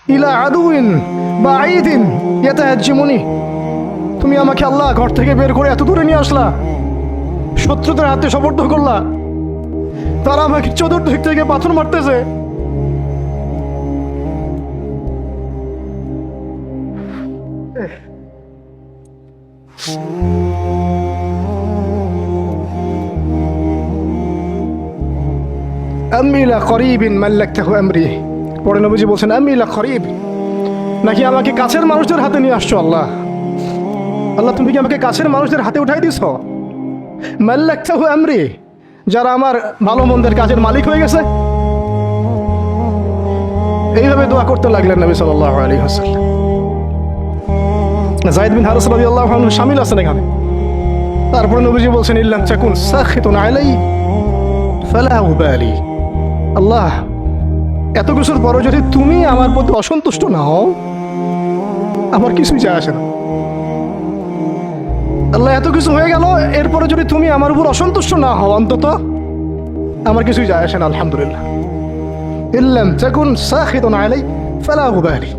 ইলা আদুইন বাঈদিন ইয়াতাহাজ্জিমুনি, তুমি আমাকে আল্লাহ ঘর থেকে বের করে এত দূরে নিয়ে আসলা, শত্রুদের হাতে সোপর্দ করলা, তারা আমাকে চতুর্দিক থেকে পাথর মারতেছে। আমিলা করিবিন মাল্লাকতাহু আমরি, পরে নবীজি বলছেন আমিলা করিব, নাকি আমাকে কাছের মানুষদের হাতে নিয়ে আসছো আল্লাহ? আল্লাহ তুমি কি আমাকে কাছের মানুষদের হাতে উঠাই দিছ? মাল্লাকতাহু আমরি, যারা আমার ভালো মন্দের কাজের মালিক হয়ে গেছে। এইভাবে দোয়া করতে লাগলেন নবী সাল্লাল্লাহু আলাইহি ওয়াসাল্লাম। যায়েদ বিন হারিস রাদিয়াল্লাহু আনহু শামিল আছেন এখানে। তারপরে নবীজি বলছেন ইল্লাম তাকুন সাখিতুন আলাই ফালা উবালি, আল্লাহ এত কিছুর পরও যদি তুমি আমার প্রতি অসন্তুষ্ট না হও, আমার কিছুই যায় আসে না। আল্লাহ এত কিছু হয়ে গেল, এরপরে যদি তুমি আমার উপর অসন্তুষ্ট না হও, অন্তত আমার কিছুই যায় আসে না। আলহামদুলিল্লাহ। ইল্লাম তাকুন সাখিতুন আলাই ফালা উবালি,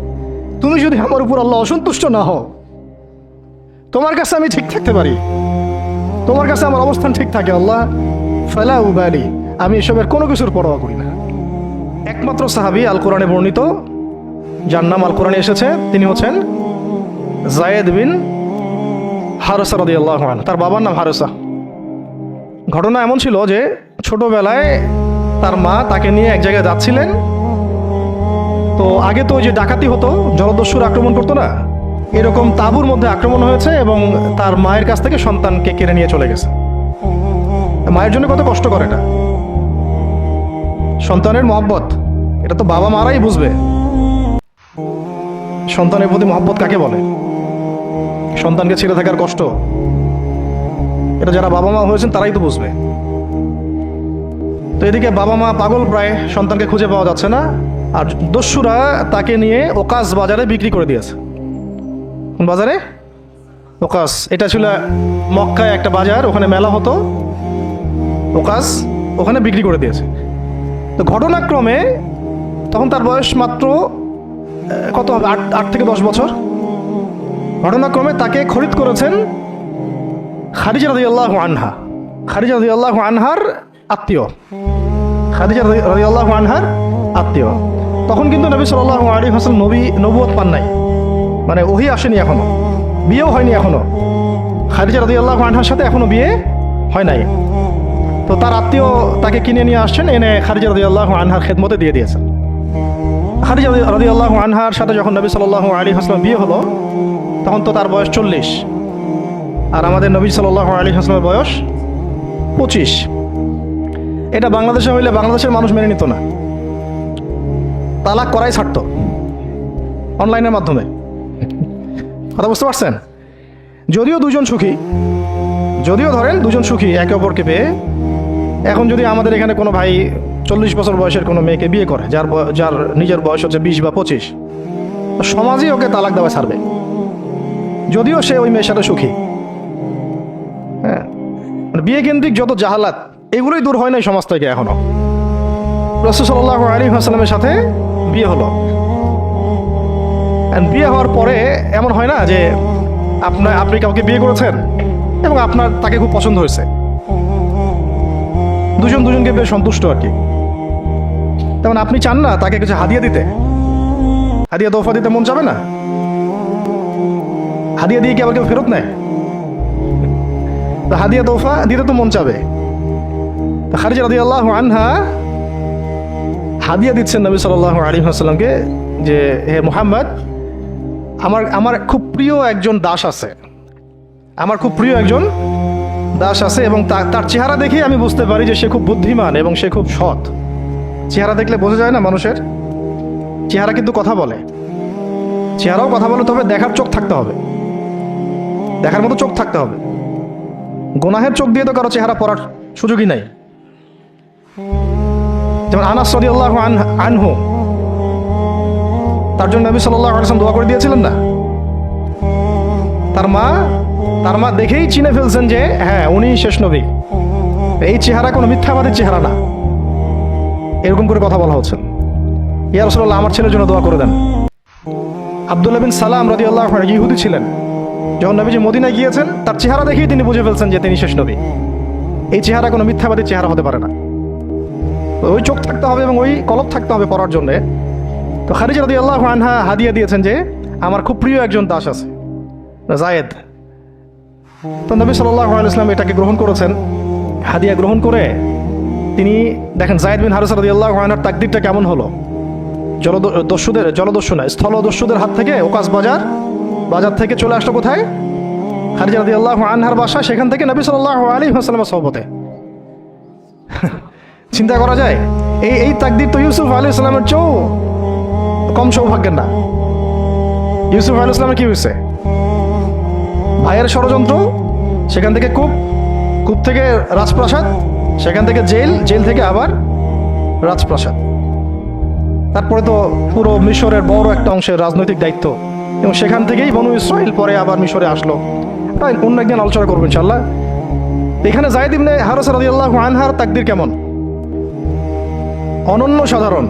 তুমি যদি আমার উপর আল্লাহ অসন্তুষ্ট না হও, তোমার কাছে আমি ঠিক থাকতে পারি, তোমার কাছে আমার অবস্থান ঠিক থাকে আল্লাহ, ফালা উবালি, আমি এসবের কোনো কিছুর পরোয়া করি না। একমাত্র সাহাবী আল কোরআনে বর্ণিত, যার নাম আল কোরআনে এসেছে, তিনি হচ্ছেন যায়েদ বিন হারেসা রাদিয়াল্লাহু আনহু। তার বাবার নাম হারেসা। ঘটনা এমন ছিল যে ছোটবেলায় তার মা তাকে নিয়ে এক জায়গায় যাচ্ছিলেন। তো আগে তো ওই যে ডাকাতি হতো, জলদস্যুর আক্রমণ করতো না, এরকম তাঁবুর মধ্যে আক্রমণ হয়েছে এবং তার মায়ের কাছ থেকে সন্তানকে কেড়ে নিয়ে চলে গেছে। মায়ের জন্য কত কষ্ট করে এটা, সন্তানের মহব্বত, এটা তো বাবা মারাই বুঝবে সন্তানের প্রতি মহব্বত কাকে বলে, সন্তানকে ছেড়ে থাকার কষ্ট, এটা যারা বাবা মা হয়েছেন তারাই তো বুঝবে। তো এদিকে বাবা মা পাগল প্রায়, সন্তানকে খুঁজে পাওয়া যাচ্ছে না, আর দস্যুরা তাকে নিয়ে ওকাস বাজারে বিক্রি করে দিয়েছে। কোন বাজারে? ওকাস। এটা ছিল মক্কায় একটা বাজার, ওখানে মেলা হতো, ওকাস, ওখানে বিক্রি করে দিয়েছে। তো ঘটনাক্রমে তখন তার বয়স মাত্র কত হবে, 8 থেকে 10 বছর। ঘটনাক্রমে তাকে খরিদ করেছেন খাদিজা রাদিয়াল্লাহু আনহা। খাদিজা রাদিয়াল্লাহু আনহার আত্মীয়, খাদিজা রাদিয়াল্লাহু আনহার আত্মীয়। তখন কিন্তু নবী সাল্লাল্লাহু আলাইহি ওয়াসাল্লাম নবুয়ত পান নাই, মানে ওহী আসেনি এখনো, বিয়েও হয়নি এখনো। খাদিজা রাদিয়াল্লাহু আনহার সাথে এখনো বিয়ে হয় নাই। তো তার আত্মীয় তাকে কিনে নিয়ে আসছেন, এনে খাদিজা রাদিয়াল্লাহু আনহার খেদমতে দিয়ে দিয়েছেন। খাদিজা রাদিয়াল্লাহু আনহার সাথে যখন নবী সাল্লাল্লাহু আলাইহি ওয়াসাল্লাম বিয়ে হলো, তখন তো তার বয়স 40, আর আমাদের নবী সাল্লাল্লাহু আলাইহি ওয়াসাল্লামের বয়স 25। এটা বাংলাদেশে হইলে বাংলাদেশের মানুষ মেনে নিত না, তালাক করাই ছাড়তো অনলাইনের মাধ্যমে। কথা বুঝতে পারছেন? যদিও দুজন সুখী, যদিও ধরেন দুজন সুখী একে অপরকে পেয়ে, এখন যদি আমাদের এখানে কোনো ভাই 40 বছর বয়সের কোনো মেয়েকে বিয়ে করে, যার নিজের বয়স হচ্ছে 20 বা 25, সমাজই ওকে তালাক দেওয়া ছাড়বে, যদিও সে ওই মেয়ের সাথে সুখী। হ্যাঁ, বিয়ে কেন্দ্রিক যত জাহালাত, এগুলোই দূর হয় নাই সমাজ থেকে এখনো। রাসূল সাল্লাল্লাহু আলাইহি ওয়াসাল্লামের সাথে বিয়ে হলো, বিয়ে হওয়ার পরে এমন হয় না যে আপনি কাউকে বিয়ে করেছেন এবং তাকে খুব পছন্দ হয়েছে, দুজনকে বেশ সন্তুষ্ট আর কি। তেমন আপনি চান না তাকে কিছু হাদিয়া দিতে, হাদিয়া তোফা দিতে মন যাবে না? হাদিয়া দিয়ে কি আবার কেউ ফেরত নেয়? তো হাদিয়া তোফা দিতে তো মন চাবে। তো খাদিজা রাদিয়াল্লাহু আনহা হাদিয়া দিচ্ছেন নবী সাল্লাল্লাহু আলাইহি ওয়াসাল্লামকে, যে হে মুহাম্মদ, আমার খুব প্রিয় একজন দাস আছে, আমার খুব প্রিয় একজন দাস আছে, এবং তার চেহারা দেখে আমি বুঝতে পারি যে সে খুব বুদ্ধিমান এবং সে খুব সৎ। চেহারা দেখলে বোঝা যায় না মানুষের? চেহারা কিন্তু কথা বলে, চেহারাও কথা বলে, তবে দেখার চোখ থাকতে হবে, দেখার মতো চোখ থাকতে হবে। গুনাহের চোখ দিয়ে তো কারো চেহারা পড়ার সুযোগই নাই। যেমন আনাস রাদিয়াল্লাহু আনহু, তার জন্য নবী সাল্লাল্লাহু আলাইহি ওয়াসাল্লাম দোয়া করে দিয়েছিলেন না? তার মা দেখেই চিনে ফেলছেন যে হ্যাঁ, উনি শেষ নবী, এই চেহারা কোনো মিথ্যাবাদীর চেহারা না। এরকম করে কথা বলা হচ্ছে, ইয়া রাসূলুল্লাহ, আমার ছেলের জন্য দোয়া করে দেন। আব্দুল্লাহ বিন সালাম রাদিয়াল্লাহু আনহু ইহুদি ছিলেন। যখন নবীজি মদিনায় গিয়েছেন, তার চেহারা দেখেই তিনি বুঝে ফেলছেন যে তিনি শেষ নবী। এই চেহারা কোনো মিথ্যাবাদী চেহারা হতে পারে না। তো ওই চোখ থাকতে হবে এবং ওই কলব থাকতে হবে পড়ার জন্য। তো খাদিজা রাদিয়াল্লাহু আনহা হাদিয়া দিয়েছেন যে আমার খুব প্রিয় একজন দাস আছে, জায়েদ। তো নবী সাল্লাল্লাহু আলাইহি ওয়াসাল্লাম এটাকে গ্রহণ করেছেন। হাদিয়া গ্রহণ করে তিনি দেখেন যায়েদ বিন হারিসা রাদিয়াল্লাহু আনহুর তাকদীরটা কেমন হলো। জলদস্যু না, স্থলদস্যুদের হাত থেকে ওকাস বাজার থেকে চলে আসলো কোথায়? খাদিজা রাদিয়াল্লাহু আনহার বাসা, সেখান থেকে নবী সাল্লাল্লাহু আলাইহি ওয়াসাল্লামের সোহবতে। চিন্তা করা যায়? এই তাকদীর তো ইউসুফ আলাইহিস সালামের চেয়েও কম সৌভাগ্যের না। ইউসুফ আলাইহিস সালামের কি হয়েছে? ভাইয়ের ষড়যন্ত্র, সেখান থেকে কূপ থেকে রাজপ্রাসাদ, সেখান থেকে জেল থেকে আবার রাজপ্রাসাদ। তারপরে তো পুরো মিশরের বড় একটা অংশের রাজনৈতিক দায়িত্ব, এবং সেখান থেকেই বনু ইসরাইল পরে আবার মিশরে আসলো। তাই অন্য একদিন আলোচনা করবো ইনশাআল্লাহ। এখানে যায়েদ ইবনে হারিসা রাদিয়াল্লাহু আনহার তাকদীর কেমন? অনন্য সাধারণ,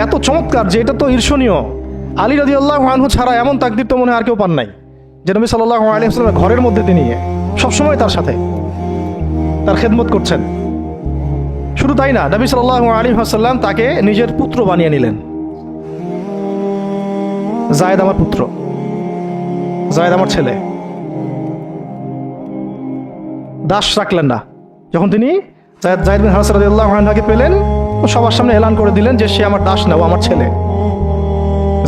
এত চমৎকার যে এটা তো ঈর্ষণীয়। আলী রাদিয়াল্লাহু আনহু ছাড়া এমন তাকদীর তো মনে আর কেউ পান নাই, যে নবী সাল্লাল্লাহু আলাইহি ওয়াসাল্লামের ঘরের মধ্যে তিনি সবসময় তার সাথে তার খেদমত করছেন। শুধু তাই না, নবী সাল্লাল্লাহু আলাইহি ওয়াসাল্লাম তাকে নিজের পুত্র বানিয়ে নিলেন। যায়েদ আমার পুত্র, যায়েদ আমার ছেলে। দাস রাখলেন না। যখন তিনি যায়েদ বিন হারিসা রাদিয়াল্লাহু আনহুকে পেলেন, সবার সামনে এলান করে দিলেন যে সে আমার দাস না, ও আমার ছেলে,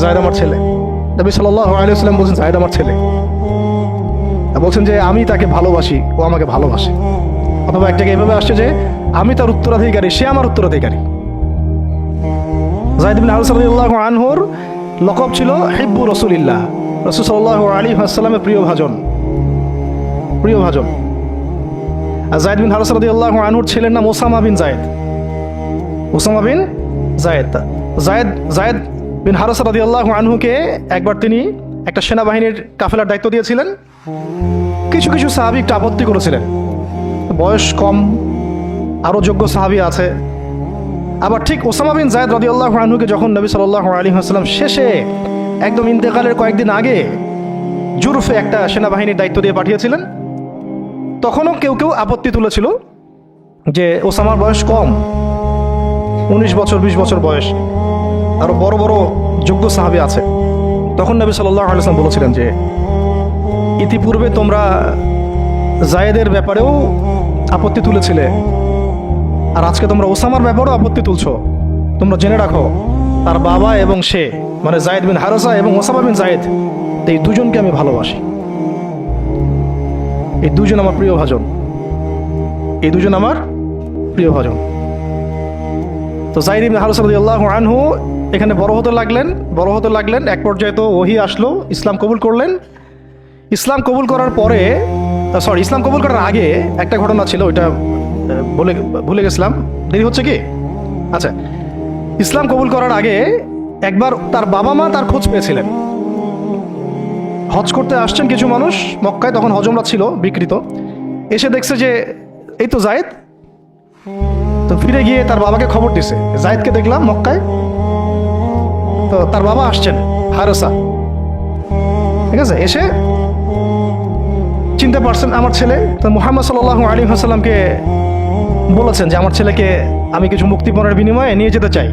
যায়েদ আমার ছেলে। নবী সাল্লাল্লাহু আলাইহি ওয়াসাল্লাম বলছেন যায়েদ আমার ছেলে, বলছেন যে আমি তাকে ভালোবাসি, ও আমাকে ভালোবাসে। অথবা এক জায়গায় এভাবে আসছে যে আমি তার উত্তরাধিকারী, সে আমার উত্তরাধিকারী। যায়েদ বিন হারিসা রাদিয়াল্লাহু আনহুর লকব ছিল হিব্বু রাসূলিল্লাহ, রাসূল সাল্লাল্লাহু আলাইহি ওয়াসাল্লামের প্রিয় ভাজন। আর যায়েদ বিন হারিসা রাদিয়াল্লাহু আনহুর ছেলের নাম ওসামা বিন যায়েদ। যায়েদ বিন হারিসা রাদিয়াল্লাহু আনহুকে একবার তিনি একটা সেনাবাহিনীর কাফেলার দায়িত্ব দিয়েছিলেন। কিছু সাহাবী একটু আপত্তি করেছিলেন, বয়স কম, আরো যোগ্য সাহাবী আছে। আবার ঠিক ওসামা বিন যায়েদ রাদিয়াল্লাহু আনহুকে যখন নবী সাল্লাল্লাহু আলাইহি ওয়াসাল্লাম শেষে একদম ইন্তেকালের কয়েকদিন আগে জুরফে একটা সেনাবাহিনীর দায়িত্ব দিয়ে পাঠিয়েছিলেন, তখনও কেউ আপত্তি তুলেছিল যে ওসামার বয়স কম, 19 বছর 20 বছর বয়স, আরো বড় বড় যোগ্য সাহাবী আছে। তখন নবী সাল্লাল্লাহু আলাইহি ওয়াসাল্লাম বলেছিলেন যে ইতিপূর্বে তোমরা যায়েদের ব্যাপারেও আপত্তি তুলেছিলে, আর আজকে তোমরা ওসামার ব্যাপারেও আপত্তি তুলছো। তোমরা জেনে রাখো, তার বাবা এবং সে, মানে যায়েদ বিন হারিসা এবং ওসামা বিন যায়েদ, এই দুজনকে আমি ভালোবাসি। এই দুজন আমার প্রিয় ভাজন। তো যায়েদ বিন হারিসা রাদিয়াল্লাহু আনহু এখানে বড় হতে লাগলেন। এক পর্যায়ে তো ওহী আসলো, ইসলাম কবুল করলেন। ইসলাম কবুল করার আগে একটা ঘটনা ছিল, ওইটা ভুলে গেছিলাম, দেরি হচ্ছে কি? আচ্ছা, ইসলাম কবুল করার আগে একবার তার বাবা মা তার খোঁজ পেয়েছিলেন। হজ করতে আসছেন কিছু মানুষ মক্কায়, তখন হজমরা ছিল বিকৃত, এসে দেখছে যে এই তো যায়েদ। তো ফিরে গিয়ে তার বাবাকে খবর দিছে, যায়েদকে দেখলাম মক্কায়। তো তার বাবা আসছেন, হারিসা, ঠিক আছে, এসে চিনতে পারছেন আমার ছেলে। তো মুহাম্মদ সাল্লাল্লাহু আলাইহি ওয়াসাল্লামকে বলেছেন যে আমার ছেলেকে আমি কিছু মুক্তিপণের বিনিময়ে নিয়ে যেতে চাই।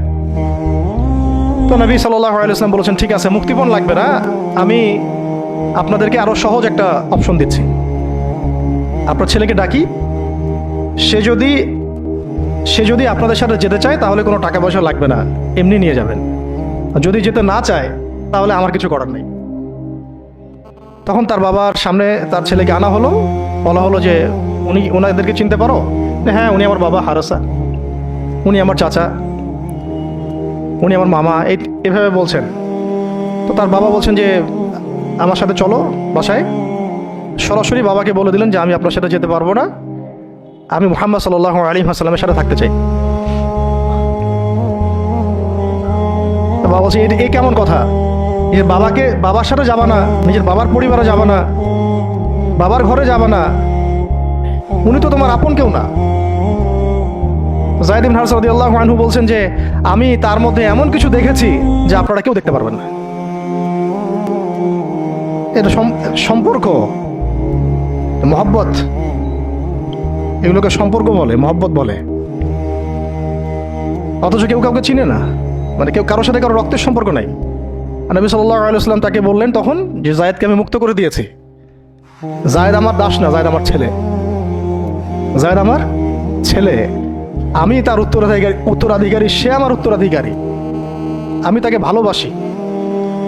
তো নবী সাল্লাল্লাহু আলাইহি ওয়াসাল্লাম বলেছেন ঠিক আছে, মুক্তিপণ লাগবে না, আমি আপনাদেরকে আরো সহজ একটা অপশন দিচ্ছি। আপনার ছেলেকে ডাকি, সে যদি আপনাদের সাথে যেতে চায় তাহলে কোনো টাকা পয়সা লাগবে না, এমনি নিয়ে যাবেন। যদি যেতে না চায় তাহলে আমার কিছু করার নেই। তখন তার বাবার সামনে তার ছেলেকে আনা হলো, বলা হলো যে ওনাদেরকে চিনতে পারো? হ্যাঁ, উনি আমার বাবা হারিসা, উনি আমার চাচা, উনি আমার মামা, এভাবে বলছেন। তো তার বাবা বলছেন যে আমার সাথে চলো বাসায়। সরাসরি বাবাকে বলে দিলেন যে আমি আপনার সাথে যেতে পারবো না, আমি মুহাম্মদ সাল্লাল্লাহু আলাইহি ওয়াসাল্লামের সাথে থাকতে চাই। বাবা বলছে এ কেমন কথা? নিজের বাবার সাথে যাবা না, নিজের বাবার পরিবারে যাবা না, বাবার ঘরে যাবা না, উনি তো তোমার আপন কেউ না। যায়েদ ইবনে হারেসা রাদিয়াল্লাহু আনহু বলছেন যে আমি তার মধ্যে এমন কিছু দেখেছি যে আপনারা কেউ দেখতে পারবেন না। এটা সম্পর্ক, মহব্বত, এগুলোকে সম্পর্ক বলে, মহব্বত বলে। অথচ কেউ কাউকে চিনে না, মানে কেউ কারোর সাথে কারো রক্তের সম্পর্ক নাই। নবী সাল্লাল্লাহু আলাইহি ওয়াসাল্লাম তাকে বললেন তখন যে যায়েদকে আমি মুক্ত করে দিয়েছি। যায়েদ আমার দাস না, যায়েদ আমার ছেলে, যায়েদ আমার ছেলে, আমি তার উত্তরাধিকারী, সে আমার উত্তরাধিকারী, আমি তাকে ভালোবাসি।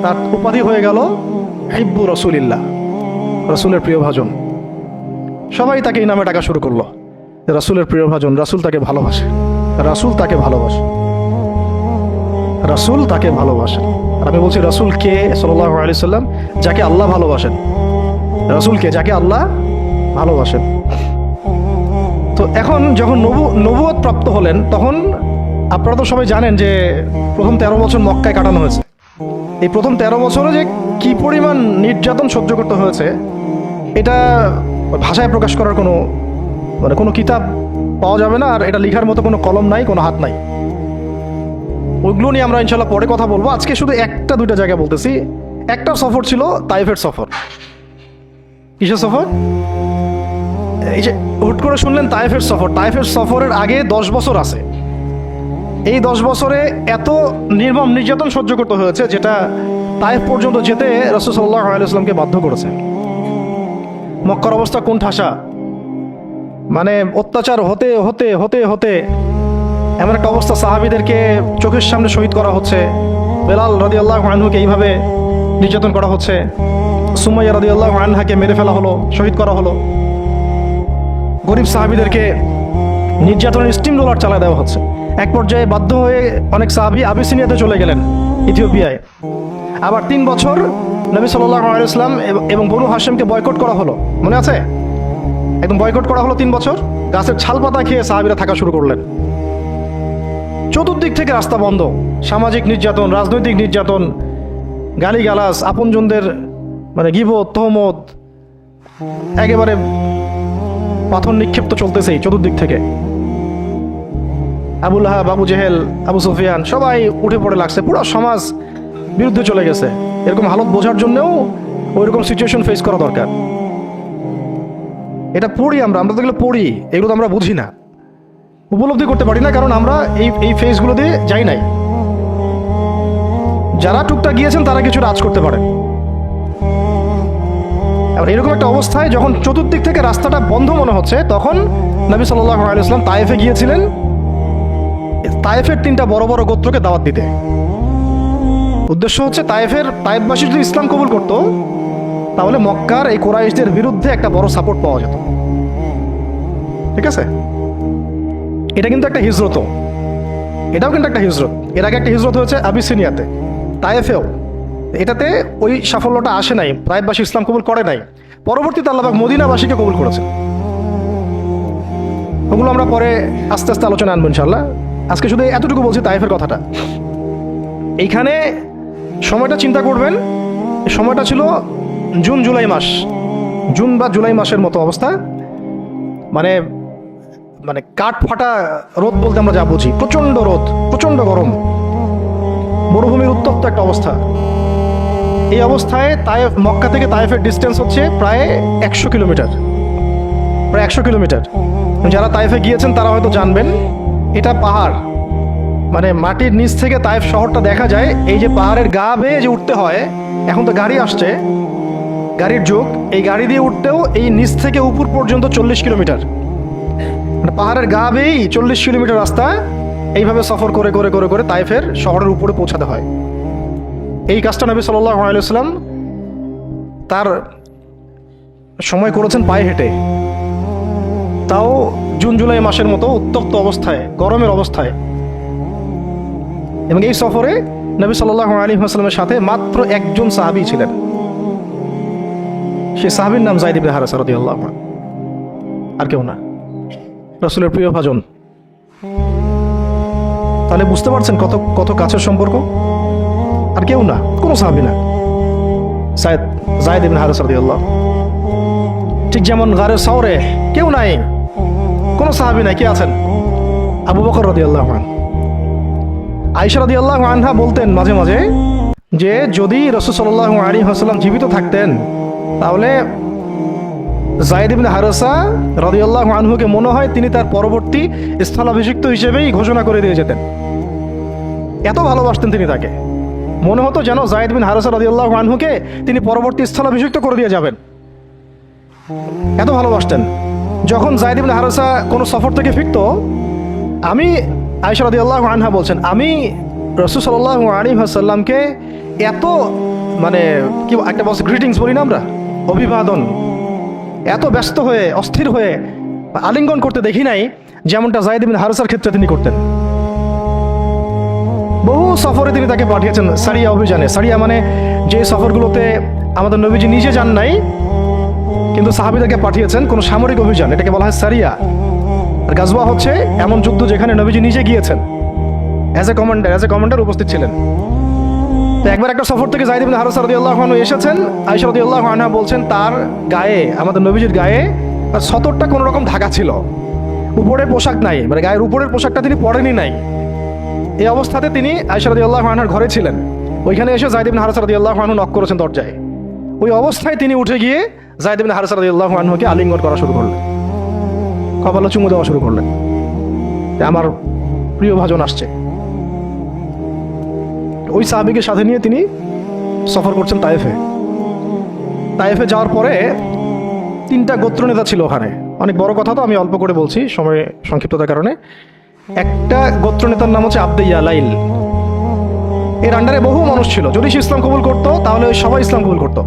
তার উপাধি হয়ে গেল হিব্বু রাসূলিল্লাহ, রাসূলের প্রিয় ভাজন। সবাই তাকে এই নামে ডাকা শুরু করলো, রাসূলের প্রিয় ভাজন, রাসূল তাকে ভালোবাসে, রাসূল তাকে ভালোবাসে, রাসূল তাকে ভালোবাসেন। আর আমি বলছি রাসূল কে? সাল্লাল্লাহু আলাইহি সাল্লাম, যাকে আল্লাহ ভালোবাসেন। রাসূল কে? যাকে আল্লাহ ভালোবাসেন। তো এখন যখন নবুয়ত প্রাপ্ত হলেন, তখন আপনারা তো সবাই জানেন যে প্রথম 13 বছর মক্কায় কাটানো হয়েছে। এই প্রথম 13 বছরে যে কি পরিমাণ নির্যাতন সহ্য করতে হয়েছে, এটা ভাষায় প্রকাশ করার কোনো কিতাব পাওয়া যাবে না। আর এটা লেখার মতো কোনো কলম নাই, কোনো হাত নাই। ওইগুলো নিয়ে আমরা ইনশাল্লাহ পরে কথা বলবো। আজকে শুধু একটা দুইটা জায়গা বলতেছি। একটা সফর ছিল তাইফের সফর। কিসের সফর? এই যে হুট করে শুনলেন তাইফের সফর। তাইফের সফরের আগে 10 বছর আছে। এই 10 বছরে এত নির্মম নির্যাতন সহ্য করতে হয়েছে, যেটা তাইফ পর্যন্ত যেতে রাসূল সাল্লাল্লাহু আলাইহি ওয়াসাল্লামকে বাধ্য করেছে। মক্কার অবস্থা কোন ঠাসা, মানে অত্যাচার হতে হতে হতে হতে এমন একটা অবস্থা, সাহাবীদেরকে চোখের সামনে শহীদ করা হচ্ছে। বেলাল রাদিয়াল্লাহু আনহুকে এইভাবে নির্যাতন করা হচ্ছে। সুমাইয়া রাদিয়াল্লাহু আনহাকে মেরে ফেলা হলো, শহীদ করা হলো। গরিব সাহাবীদেরকে নির্যাতনের স্টিম রোলার চালায় দেওয়া হচ্ছে। এক পর্যায়ে বাধ্য হয়ে অনেক সাহাবী আবিসিনিয়াতে চলে গেলেন, ইথিওপিয়ায়। আবার 3 বছর নবী সাল্লাল্লাহু আলাইহি ওয়াসাল্লাম এবং বনু হাশিমকে বয়কট করা হলো, মনে আছে? একদম বয়কট করা হলো 3 বছর। গাছের ছাল পাতা খেয়ে সাহাবীরা থাকা শুরু করলেন। চতুর্দিক থেকে রাস্তা বন্ধ, সামাজিক নির্যাতন, রাজনৈতিক নির্যাতন, গালিগালাজ, আপনজনদের মানে গীবত, তহমত, একেবারে পাথর নিক্ষিপ্ত চলতেছেই চতুর্দিক থেকে। আবু লাহাব, আবু জেহেল, আবু সুফিয়ান সবাই উঠে পড়ে লাগছে, পুরো সমাজ বিরুদ্ধে চলে গেছে। এরকম হালত বোঝার জন্যও ওইরকম সিচুয়েশন ফেস করা দরকার। এটা পড়ি আমরা তো এগুলো পড়ি, এগুলো তো আমরা বুঝি না, উপলব্ধি করতে পারি না, কারণ আমরা এই ফেজগুলো দিয়ে যাই নাই। যারা টুকটাক গিয়েছেন তারা কিছু রাজ করতে পারে। এরকম একটা অবস্থায় যখন চতুর্দিক থেকে রাস্তাটা বন্ধ মনে হচ্ছে, তখন নবী সাল্লাল্লাহু আলাইহি ওয়াসাল্লাম তায়েফে গিয়েছিলেন তায়েফের 3টা বড় বড় গোত্রকে দাওয়াত দিতে। উদ্দেশ্য হচ্ছে তায়েফবাসী যদি ইসলাম কবুল করতো, তাহলে মক্কার এই কুরাইশদের বিরুদ্ধে একটা বড় সাপোর্ট পাওয়া যেত। ঠিক আছে? এটা কিন্তু একটা হিজরত, এটাও কিন্তু একটা হিজরত। এর আগে একটা হিজরত হয়েছে আবিসিনিয়াতে, তায়েফেও। এটাতে ওই সাফল্যটা আসে নাই, তায়েফবাসী ইসলাম কবুল করে নাই। পরবর্তীতে আল্লাহ পাক মদিনাবাসীকে কবুল করেছে। ওগুলো আমরা পরে আস্তে আস্তে আলোচনা আনবো ইনশাল্লাহ। আজকে শুধু এতটুকু বলছি তায়েফের কথাটা। এইখানে সময়টা চিন্তা করবেন, সময়টা ছিল জুন জুলাই মাস, জুন বা জুলাই মাসের মতো অবস্থা। মানে মানে কাঠ ফাটা রোদ বলতে আমরা যা বুঝি, প্রচণ্ড রোদ, প্রচণ্ড গরম, মরুভূমির উত্তপ্ত একটা অবস্থা। এই অবস্থায় মক্কা থেকে তায়েফের ডিস্টেন্স হচ্ছে প্রায় 100 কিলোমিটার, প্রায় 100 কিলোমিটার। যারা তায়েফে গিয়েছেন তারা হয়তো জানবেন, এটা পাহাড়, মানে মাটির নিচ থেকে তায়েফ শহরটা দেখা যায়। এই যে পাহাড়ের গা বেয়ে যে উঠতে হয়, এখন তো গাড়ি আসছে, গাড়ির যুগ, এই গাড়ি দিয়ে উঠতেও এই নিচ থেকে উপর পর্যন্ত 40 কিলোমিটার, মানে পাহাড়ের গা বেয়েই 40 কিলোমিটার রাস্তা এইভাবে সফর করে করে করে করে তায়েফের শহরের উপরে পৌঁছাতে হয়। এই কাজটা নবী সাল্লাল্লাহু আলাইহি ওয়াসাল্লাম তার সময় করেছেন পায়ে হেঁটে, তাও জুন জুলাই মাসের মতো উত্তপ্ত অবস্থায়, গরমের অবস্থায়। এবং এই সফরে নবী সাল্লাল্লাহু আলাইহি ওয়াসাল্লামের সাথে মাত্র একজন সাহাবী ছিলেন। সেই সাহাবীর নাম যায়েদ ইবনে হারেসা রাদিয়াল্লাহু আনহু, আর কেউ না, রাসূলের প্রিয় ভাজন। তাহলে বুঝতে পারছেন কত কত কাছের সম্পর্ক। আর কেউ না, কোনো সাহাবী না, যায়েদ ইবনে হারেসা রাদিয়াল্লাহু। ঠিক যেমন গারে সাওরে কেউ নাই, কোনো সাহাবী নাই। কে আছেন? আবু বকর রাদিয়াল্লাহু আনহু। আয়েশা রাদিয়াল্লাহু আনহা বলতেন মাঝে মাঝে যে যদি রাসূল সাল্লাল্লাহু আলাইহি ওয়াসাল্লাম জীবিত থাকতেন তাহলে যায়েদ ইবনে হারেসা রাদিয়াল্লাহু আনহুকে মনে হয় তিনি তার পরবর্তী স্থলাভিষিক্ত হিসেবেই ঘোষণা করে দিয়ে যেতেন। এত ভালোবাসতেন তিনি তাকে, মনে হতো যেন যায়েদ বিন হারেসা রাদিয়াল্লাহু আনহুকে তিনি পরবর্তী স্থলাভিষিক্ত করে দিয়ে যাবেন, এত ভালোবাসতেন। যখন যায়েদ ইবনে হারেসা কোনো সফর থেকে ফিরত, আমি আয়েশা রাদিয়াল্লাহু আনহা বলছেন, আমি রাসূল সাল্লাল্লাহু আলাইহি ওয়াসাল্লামকে এত মানে কি একটা বলছে গ্রিটিংস বলি না আমরা, অভিবাদন, এত ব্যস্ত হয়ে অস্থির হয়ে আলিঙ্গন করতে দেখি নাই যেমনটা যায়েদ ইবনে হারেসার ক্ষেত্রে তিনি করতেন। বহু সফরে তিনি তাকে পাঠিয়েছেন, সারিয়া অভিযানে। সারিয়া মানে যে সফরগুলোতে আমাদের নবীজি নিজে যান নাই কিন্তু সাহাবীদেরকে পাঠিয়েছেন কোনো সামরিক অভিযান, এটাকে বলা হয় সারিয়া। আর গাজওয়া হচ্ছে এমন যুদ্ধ যেখানে নবীজি নিজে গিয়েছেন, অ্যাজ এ কমান্ডার উপস্থিত ছিলেন। তো একবার একটা সফর থেকে যায়েদ ইবনে হারেসা রাদিয়াল্লাহু আনহু এসেছেন। আয়েশা রাদিয়াল্লাহু আনহা বলছেন তার গায়ে, আমাদের নবীজির গায়ে সতরটা কোনো রকম ঢাকা ছিল, উপরের পোশাক নাই, মানে গায়ের উপরের পোশাকটা তিনি পরেনই নাই। এই অবস্থাতে তিনি আয়েশা রাদিয়াল্লাহু আনহার ঘরে ছিলেন। ওইখানে এসে যায়েদ ইবনে হারেসা রাদিয়াল্লাহু আনহু নক করেছেন দরজায়। ওই অবস্থায় তিনি উঠে গিয়ে যায়েদ ইবনে হারেসা রাদিয়াল্লাহু আনহুকে আলিঙ্গন করা শুরু করলেন, কপালে চুমু দেওয়া শুরু করলেন, আমার প্রিয় ভাজন আসছে। ওই সাহাবীকে সাথে নিয়ে তিনি সফর করছেন তায়েফে। তায়েফে যাওয়ার পরে 3টা গোত্রনেতা ছিল ওখানে। অনেক বড় কথা, তো আমি অল্প করে বলছি সময় সংক্ষিপ্ততার কারণে। একটা গোত্রনেতার নাম হচ্ছে আব্দে ইয়ালাইল। এর আন্ডারে বহু মানুষ ছিল, যদি সে ইসলাম কবুল করতো তাহলে সবাই ইসলাম কবুল করতো,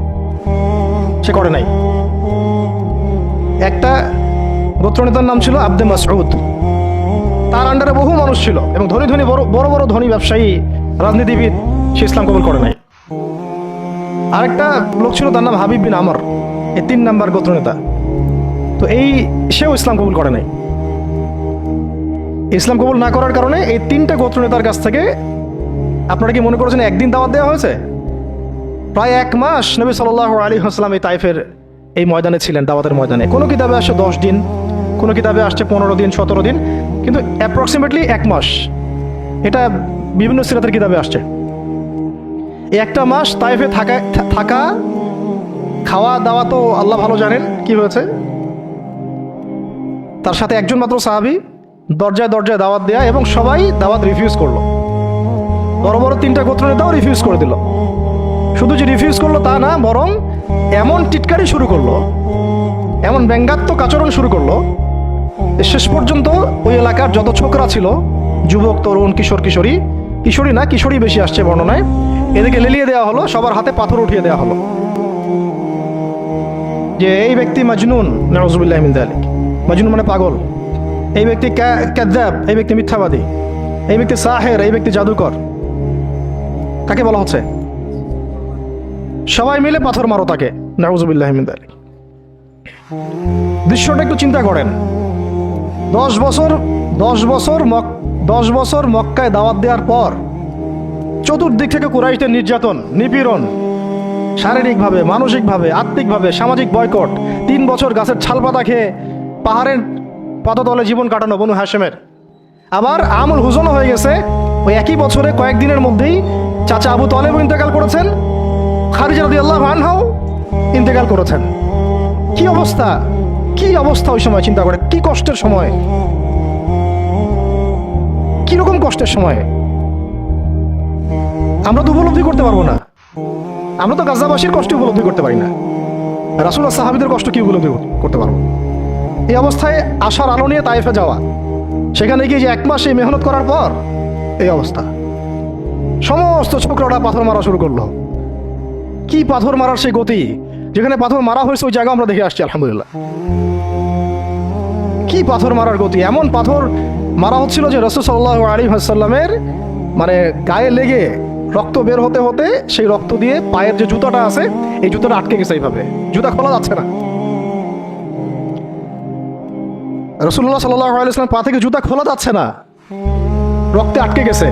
সে করে নাই। একটা গোত্রনেতার নাম ছিল আব্দে মাসউদ, তার আন্ডারে বহু মানুষ ছিল এবং ধনী ধনী বড় বড় ধনী ব্যবসায়ী, রাজনীতিবিদ, সে ইসলাম কবুল করে নাই। আরেকটা লোক ছিল, তার নাম হাবিব বিন আমর, এই 3 নাম্বার গোত্রনেতা। তো সেও ইসলাম কবুল করে নাই। ইসলাম কবুল না করার কারণে এই 3টা গোত্রনেতার কাছ থেকে, আপনারা কি মনে করেছেন একদিন দাওয়াত দেওয়া হয়েছে? প্রায় 1 মাস নবী সাল্লাল্লাহু আলাইহি ওয়াসাল্লাম এই তায়েফের এই ময়দানে ছিলেন, দাওয়াতের ময়দানে। কোনো কিতাবে আসছে 10 দিন, কোনো কিতাবে আসছে 15 দিন, 17 দিন, কিন্তু অ্যাপ্রক্সিমেটলি 1 মাস, এটা বিভিন্ন সিরাতের কিতাবে আসছে। এই 1টা মাস তায়েফে থাকা খাওয়া দাওয়া তো আল্লাহ ভালো জানেন কি হয়েছে। তার সাথে একজন মাত্র সাহাবী, দরজায় দরজায় দাওয়াত দেয়া, এবং সবাই দাওয়াত রিফিউজ করলো। বড় বড় 3টা গোত্রনেতাও রিফিউজ করে দিল। শুধু যে রিফিউজ করলো তা না, বরং এমন টিটকারি শুরু করলো, এমন ব্যঙ্গাত্মক আচরণ শুরু করলো, শেষ পর্যন্ত ওই এলাকার যত ছোকরা ছিল, যুবক, তরুণ, কিশোরী বেশি আসছে বর্ণনায়, এদেরকে লেলিয়ে দেওয়া হলো, সবার হাতে পাথর উঠিয়ে দেওয়া হলো যে এই ব্যক্তি মাজনুন, নাউযুবিল্লাহি মিন যালিক। মাজনুন মানে পাগল, এই ব্যক্তি কাযযাব, এই ব্যক্তি মিথ্যাবাদী, এই ব্যক্তি সাহের, এই ব্যক্তি জাদুকর। কাকে বলা হচ্ছে? সবাই মিলে পাথর মারো তাকে, নাউযুবিল্লাহি মিন যালিক। দৃশ্যটা একটু চিন্তা করেন। 10 বছর মক্কায় দাওয়াত দেওয়ার পর চতুর্দিক থেকে কুরাইশদের নির্যাতন, নিপীড়ন, শারীরিকভাবে, মানসিকভাবে, আত্মিকভাবে, সামাজিক বয়কট, 3 বছর গাছের ছালপাতা খেয়ে পাহাড়ের পদতলে জীবন কাটানো বনু হাশেমের। আবার আমুল হুজনও হয়ে গেছে। ওই একই বছরে কয়েকদিনের মধ্যেই চাচা আবু তালেব ইন্তেকাল করেছেন, খাদিজা রাদিয়াল্লাহু আনহাও ইন্তেকাল করেছেন। কি অবস্থা, কি অবস্থা ওই সময় চিন্তা করে, কি কষ্টের সময়, কিরকম কষ্টের সময় আমরা তো উপলব্ধি করতে পারবো না। আমরা তো গাজাবাসীর কষ্ট উপলব্ধি করতে পারি না, রাসূল আর সাহাবীদের কষ্ট কি উপলব্ধি করতে পারবো? এই অবস্থায় আশার আলো নিয়ে তায়েফে যাওয়া, সেখানে গিয়ে যে 1 মাস এই মেহনত করার পর এই অবস্থা, সমস্ত ছোকরাটা পাথর মারা শুরু করলো। কি পাথর মারার সেই গতি, যেখানে পাথর মারা হয়েছে ওই জায়গা আমরা দেখে আসছি আলহামদুলিল্লাহ। কি পাথর মারার গতি, এমন পাথর মারা হচ্ছিল যে রাসূল সাল্লাল্লাহু আলাইহি ওয়াসাল্লামের মানে গায়ে লেগে রক্ত বের হতে হতে সেই রক্ত দিয়ে পায়ের যে জুতাটা আছে এই জুতাটা আটকে গেছে, এইভাবে জুতা খোলা যাচ্ছে না। রাসূলুল্লাহ সাল্লাল্লাহু আলাইহি ওয়াসাল্লাম পা থেকে জুতা খোলা যাচ্ছে না, রক্তে আটকে গেছে।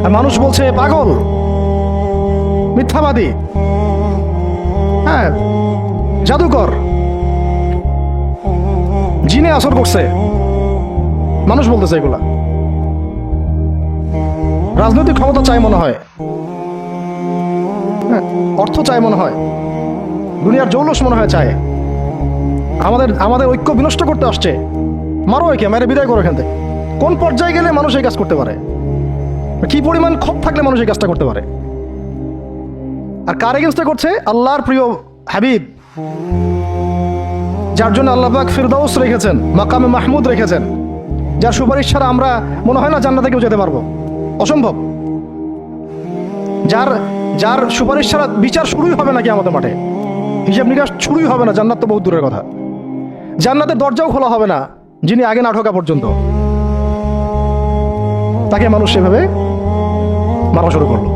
আর মানুষ বলছে পাগল, মিথ্যাবাদী, হ্যাঁ জাদুকর, জিনে আসর করছে। মানুষ বলতেছে এগুলা। রাজনৈতিক ক্ষমতা চাই মনে হয়, হ্যাঁ, অর্থ চাই মনে হয়, দুনিয়ার জৌলস মনে হয় চায়, আমাদের ঐক্য বিনষ্ট করতে আসছে। মারো একে, মেরে বিদায় করো এখান থেকে। কোন পর্যায়ে গেলে মানুষ এই কাজ করতে পারে? কি পরিমাণ ক্ষোভ থাকলে মানুষ এই কাজটা করতে পারে? আর কার এগেন্স্টে করছে? আল্লাহর প্রিয় হাবিব, যার জন্য আল্লাহ পাক ফিরদাউস রেখেছেন, মাকামে মাহমুদ রেখেছেন, যার সুপারিশ ছাড়া আমরা মনে হয় না জান্নাতে কেউ যেতে পারবো, অসম্ভব। যার সুপারিশ ছাড়া বিচার শুরুই হবে নাকি আমাদের মাঠে, হিসাব নিকাশ শুরুই হবে না, জান্নাত তো বহু দূরের কথা। জান্নাতের দরজাও খোলা হবে না যিনি আগে না ঢোকা পর্যন্ত। তাকে মানুষ সেভাবে মারা শুরু করলো।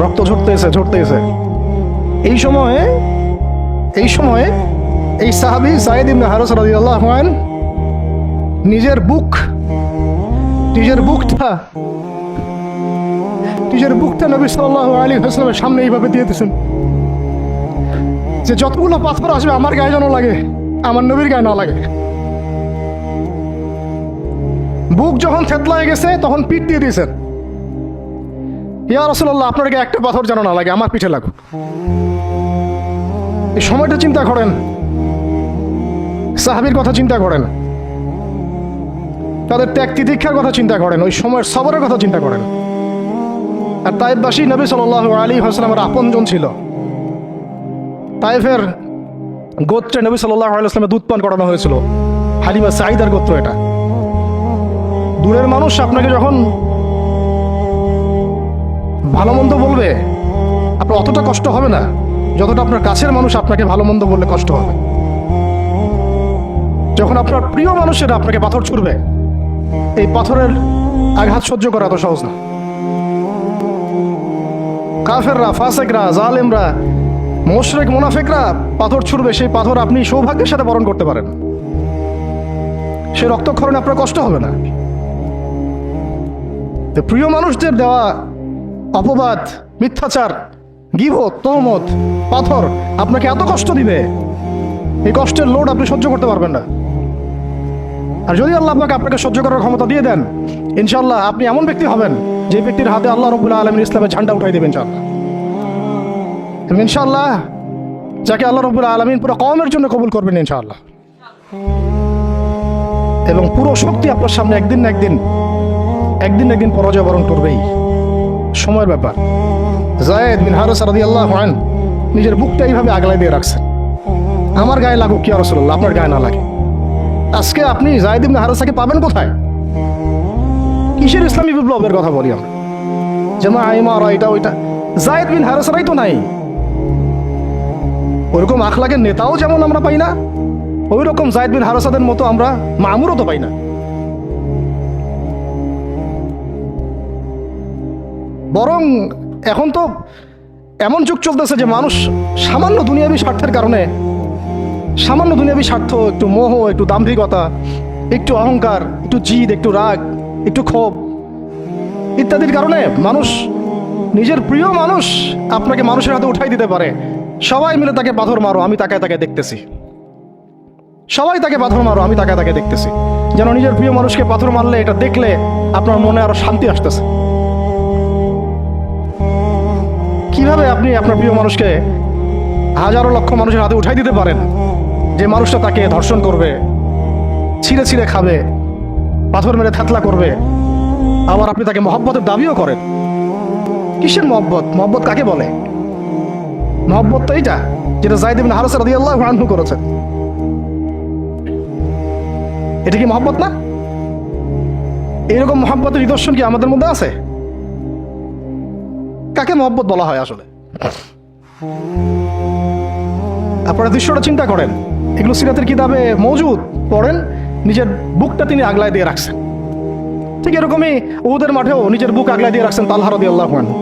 রক্ত ঝরতেছে। এই সময়ে এই সাহাবী যায়েদ ইবনে হারেসা রাদিয়াল্লাহু আনহু নিজের বুকটা নবী সাল্লাল্লাহু আলাইহি ওয়াসাল্লামের সামনে এইভাবে দিয়ে দিয়েছেন যে যতগুলো পাথর আসবে আমার গায়ে যেন লাগে, আমার নবীর গায়ে না লাগে। বুক যখন থেতলায় গেছে তখন পিঠ দিয়ে দিয়েছেন, ইয়া রাসূলুল্লাহ আপনার গায়ে একটা পাথর যেন না লাগে, আমার পিঠে লাগুক। এই সময়টা চিন্তা করেন, সাহাবীর কথা চিন্তা করেন, তাদের ত্যাগ তিতিক্ষার কথা চিন্তা করেন, ওই সময়ের সবরের কথা চিন্তা করেন। আর তায়েফবাসী নবী সাল্লাল্লাহু আলাইহি ওয়াসাল্লামের আপনজন ছিল। তায়েফের গোত্রে নবী সাল্লাল্লাহু আলাইহি ওয়াসাল্লামের দুধ পান করানো হয়েছিল, হালিমা সাঈদার গোত্র এটা। দূরের মানুষ আপনাকে যখন ভালো মন্দ বলবে আপনার অতটা কষ্ট হবে না যতটা আপনার কাছের মানুষ আপনাকে ভালো মন্দ বললে কষ্ট হবে। যখন আপনার প্রিয় মানুষেরা আপনাকে পাথর ছুড়বে, এই পাথরের আঘাত সহ্য করা এত সহজ না। কাফেররা, ফাসেকরা, জালেমরা, মুশরিক, মুনাফিকরা পাথর ছুড়বে, সেই পাথর আপনি সৌভাগ্যের সাথে বরণ করতে পারেন, সেই রক্তক্ষরণে আপনার কষ্ট হবে না। তো প্রিয় মানুষদের দেওয়া অপবাদ, মিথ্যাচার, গীবত, তহমত, পাথর আপনাকে এত কষ্ট দিবে, এই কষ্টের লোড আপনি সহ্য করতে পারবেন না। আর যদি আল্লাহ আপনাকে সহ্য করার ক্ষমতা দিয়ে দেন, ইনশাআল্লাহ আপনি এমন ব্যক্তি হবেন যে ব্যক্তির হাতে আল্লাহ রাব্বুল আলামিন ইসলামের ঝান্ডা উঠাই দেবেন ইনশাআল্লাহ, যাকে আল্লাহ রাব্বুল আলামিন পুরো কওমের জন্য কবুল করবেন ইনশাআল্লাহ। এবং পুরো শক্তি আপনার সামনে একদিন না একদিন পরাজয় বরণ করবেই, সময়ের ব্যাপার। যায়েদ বিন হারেসা রাদিয়াল্লাহু আনহু নিজের বুকটা এইভাবে আগলায় দিয়ে রাখছেন, আমার গায়ে লাগুক ইয়া রাসূলুল্লাহ, আপনার গায়ে না লাগে। আজকে আপনি যায়েদ ইবনে হারেসাকে পাবেন কোথায়? কিসের ইসলামী বিপ্লবের কথা বলি আমরা? জামা ইমারা এটা ওইটা, যায়েদ বিন হারেসারাই তো নাই। ওইরকম আখলাকের নেতাও যেমন আমরা পাই না, ওই রকম যায়েদ বিন হারেসাদের মতো আমরা মামুরও তো পাই না। বরং এখন তো এমন যুগ চলতেছে যে মানুষ সামান্য দুনিয়াবী স্বার্থের কারণে, সামান্য দুনিয়াবী স্বার্থ, একটু মোহ, একটু দাম্ভিকতা, একটু অহংকার, একটু জিদ, একটু রাগ, একটু ক্ষোভ ইত্যাদির কারণে মানুষ, নিজের প্রিয় মানুষ আপনাকে মানুষের হাতে উঠাই দিতে পারে। সবাই মিলে তাকে পাথর মারো, আমি তাকে দেখতেছি। সবাই তাকে পাথর মারো, আমি তাকে দেখতেছি। যেন নিজের প্রিয় মানুষকে পাথর মারলে এটা দেখলে আপনার মনে আরো শান্তি আসতেছে। কিভাবে আপনি আপনার প্রিয় মানুষকে হাজারো লক্ষ মানুষের হাতে উঠাই দিতে পারেন, যে মানুষটা তাকে ধর্ষণ করবে, ছিঁড়ে খাবে, পাথর মেরে থাতলা করবে, আবার আপনি তাকে মহব্বতের দাবিও করেন? কিসের মহব্বত? মহব্বত কাকে বলে? মহব্বত তো এইটা যেটা যায়েদ ইবনে হারেসা রাদিয়াল্লাহু আনহু করেছেন। এটা কি মহব্বত না? এরকম মহব্বতের নিদর্শন কি আমাদের মধ্যে আছে? কাকে মহব্বত বলা হয় আসলে? আপনারা দৃশ্যটা চিন্তা করেন, এগুলো সিরাতের কিতাবে মওজুদ, পড়েন। নিজের বুকটা তিনি আগলায় দিয়ে রাখছেন। ঠিক এরকমই উহুদের মাঠেও নিজের বুক আগলায় দিয়ে রাখছেন তালহা রাদিয়াল্লাহু আনহু।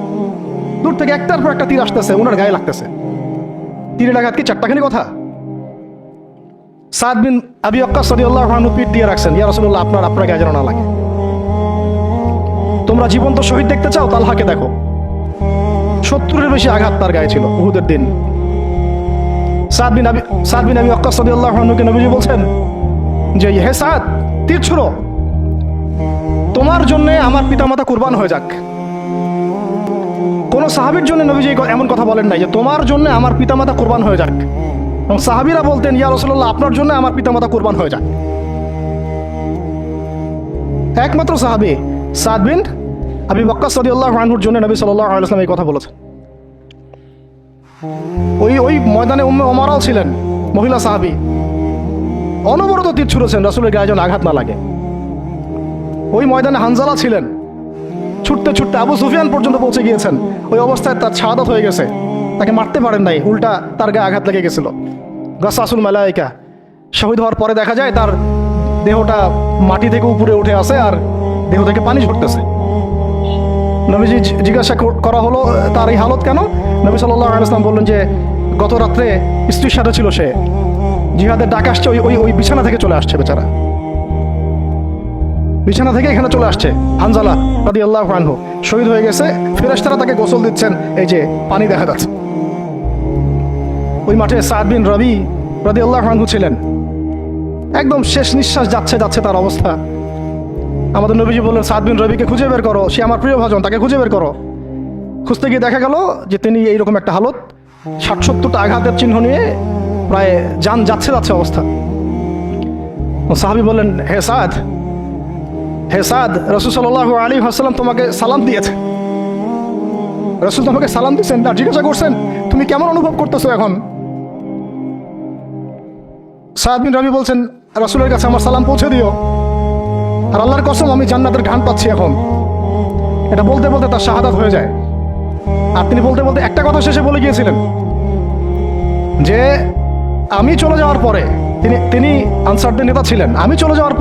দূর থেকে একটার পর একটা তীর আসতেছে, ওনার গায়ে লাগতেছে। তীরের আঘাত কি চারটাখানি কথা? সাদ বিন আবি ওয়াক্কাস রাদিয়াল্লাহু আনহু পিঠ দিয়ে রাখছেন, ইয়া রাসূলুল্লাহ আপনার গায়ে যেন না লাগে। তোমরা জীবন্ত শহীদ দেখতে চাও? তালহাকে দেখো, 70-এর বেশি আঘাত তার গায়ে ছিল উহুদের দিন। সাদ বিন আবি ওয়াক্কাস রাদিয়াল্লাহু আনহুকে নবীজি বলছেন, যে হে সাদ, তীর ছুড়ো, তোমার জন্য আমার পিতামাতা কুরবান হয়ে যাক। কোন সাহাবীর জন্য নবীজি এমন কথা বলেন নাই যে তোমার জন্য আমার পিতামাতা কুরবান হয়ে যাক, এবং সাহাবীরা বলতেন ইয়া রাসূলুল্লাহ আপনার জন্য আমার পিতামাতা কুরবান হয়ে যাক। একমাত্র সাহাবী সাদ বিন আবি ওয়াক্কাস রাদিয়াল্লাহু আনহুর জন্য নবী সাল্লাল্লাহু আলাইহি ওয়াসাল্লাম এই কথা বলেছেন। ওই ময়দানে উম্মে ওমরাও ছিলেন, মহিলা সাহাবী, অনবরত তীর ছুঁড়েছেন রাসূলের গায়ে যেন আঘাত না লাগে। ওই ময়দানে হানজালা ছিলেন, ছুটতে ছুটতে আবু সুফিয়ান পর্যন্ত পৌঁছে গিয়েছেন। ওই অবস্থায় তার শাহাদাত হয়ে গেছে, তাকে মারতে পারেন নাই, উল্টা তার গায়ে আঘাত লেগে গেছিল। গাসাসুল মালাইকা, শহীদ হওয়ার পরে দেখা যায় তার দেহটা মাটি থেকে উপরে উঠে আসে আর দেহ থেকে পানি ঝরতেছে। নবীজি জিজ্ঞাসা করা হলো তার এই হালত কেন? নবী সাল্লাল্লাহু আলাইহি ওয়াসাল্লাম বললেন যে গত রাত্রে স্ত্রীর সাথে ছিল, সে জিহাদের ডাক আসছে, ওই বিছানা থেকে চলে আসছে, বেচারা বিছানা থেকে এখানে চলে আসছে। হানজালা রাদিয়াল্লাহু আনহু শহীদ হয়ে গেছে, ফেরেশতারা তাকে গোসল দিচ্ছেন, এই যে পানি দেখা যাচ্ছে। ওই মাঠে সাদ বিন রবি রাদিয়াল্লাহু আনহু ছিলেন, একদম শেষ নিঃশ্বাস যাচ্ছে তার অবস্থা। আমাদের নবীজি বললেন সাদ বিন রবিকে খুঁজে বের করো, সে আমার প্রিয় ভাজন, তাকে খুঁজে বের করো। খুঁজতে গিয়ে দেখা গেল যে তিনি এইরকম একটা হালত, ৬০-৭০টা আঘাতের চিহ্ন নিয়ে প্রায় যান যাচ্ছে অবস্থা। সাহাবী বললেন হে সাদ, রাসূল সাল্লাল্লাহু আলাইহি ওয়াসাল্লাম তোমাকে সালাম দিয়েছে। রাসূল তোমাকে সালাম দিয়েছেন আর জিজ্ঞাসা করছেন তুমি কেমন অনুভব করতেছো এখন? সাদ বিন রবি বলছেন রাসূলের কাছে আমার সালাম পৌঁছে দিও, আর আল্লাহর কসম আমি জান্নাতের ঘ্রাণ পাচ্ছি এখন। এটা বলতে বলতে তার শাহাদাত হয়ে যায়। আর তিনি বলতে বলতে একটা কথা শেষে বলে গিয়েছিলেন যে আমি চলে যাওয়ার পরে, তিনি আনসারদের নেতা ছিলেন, আমি চলে যাওয়ার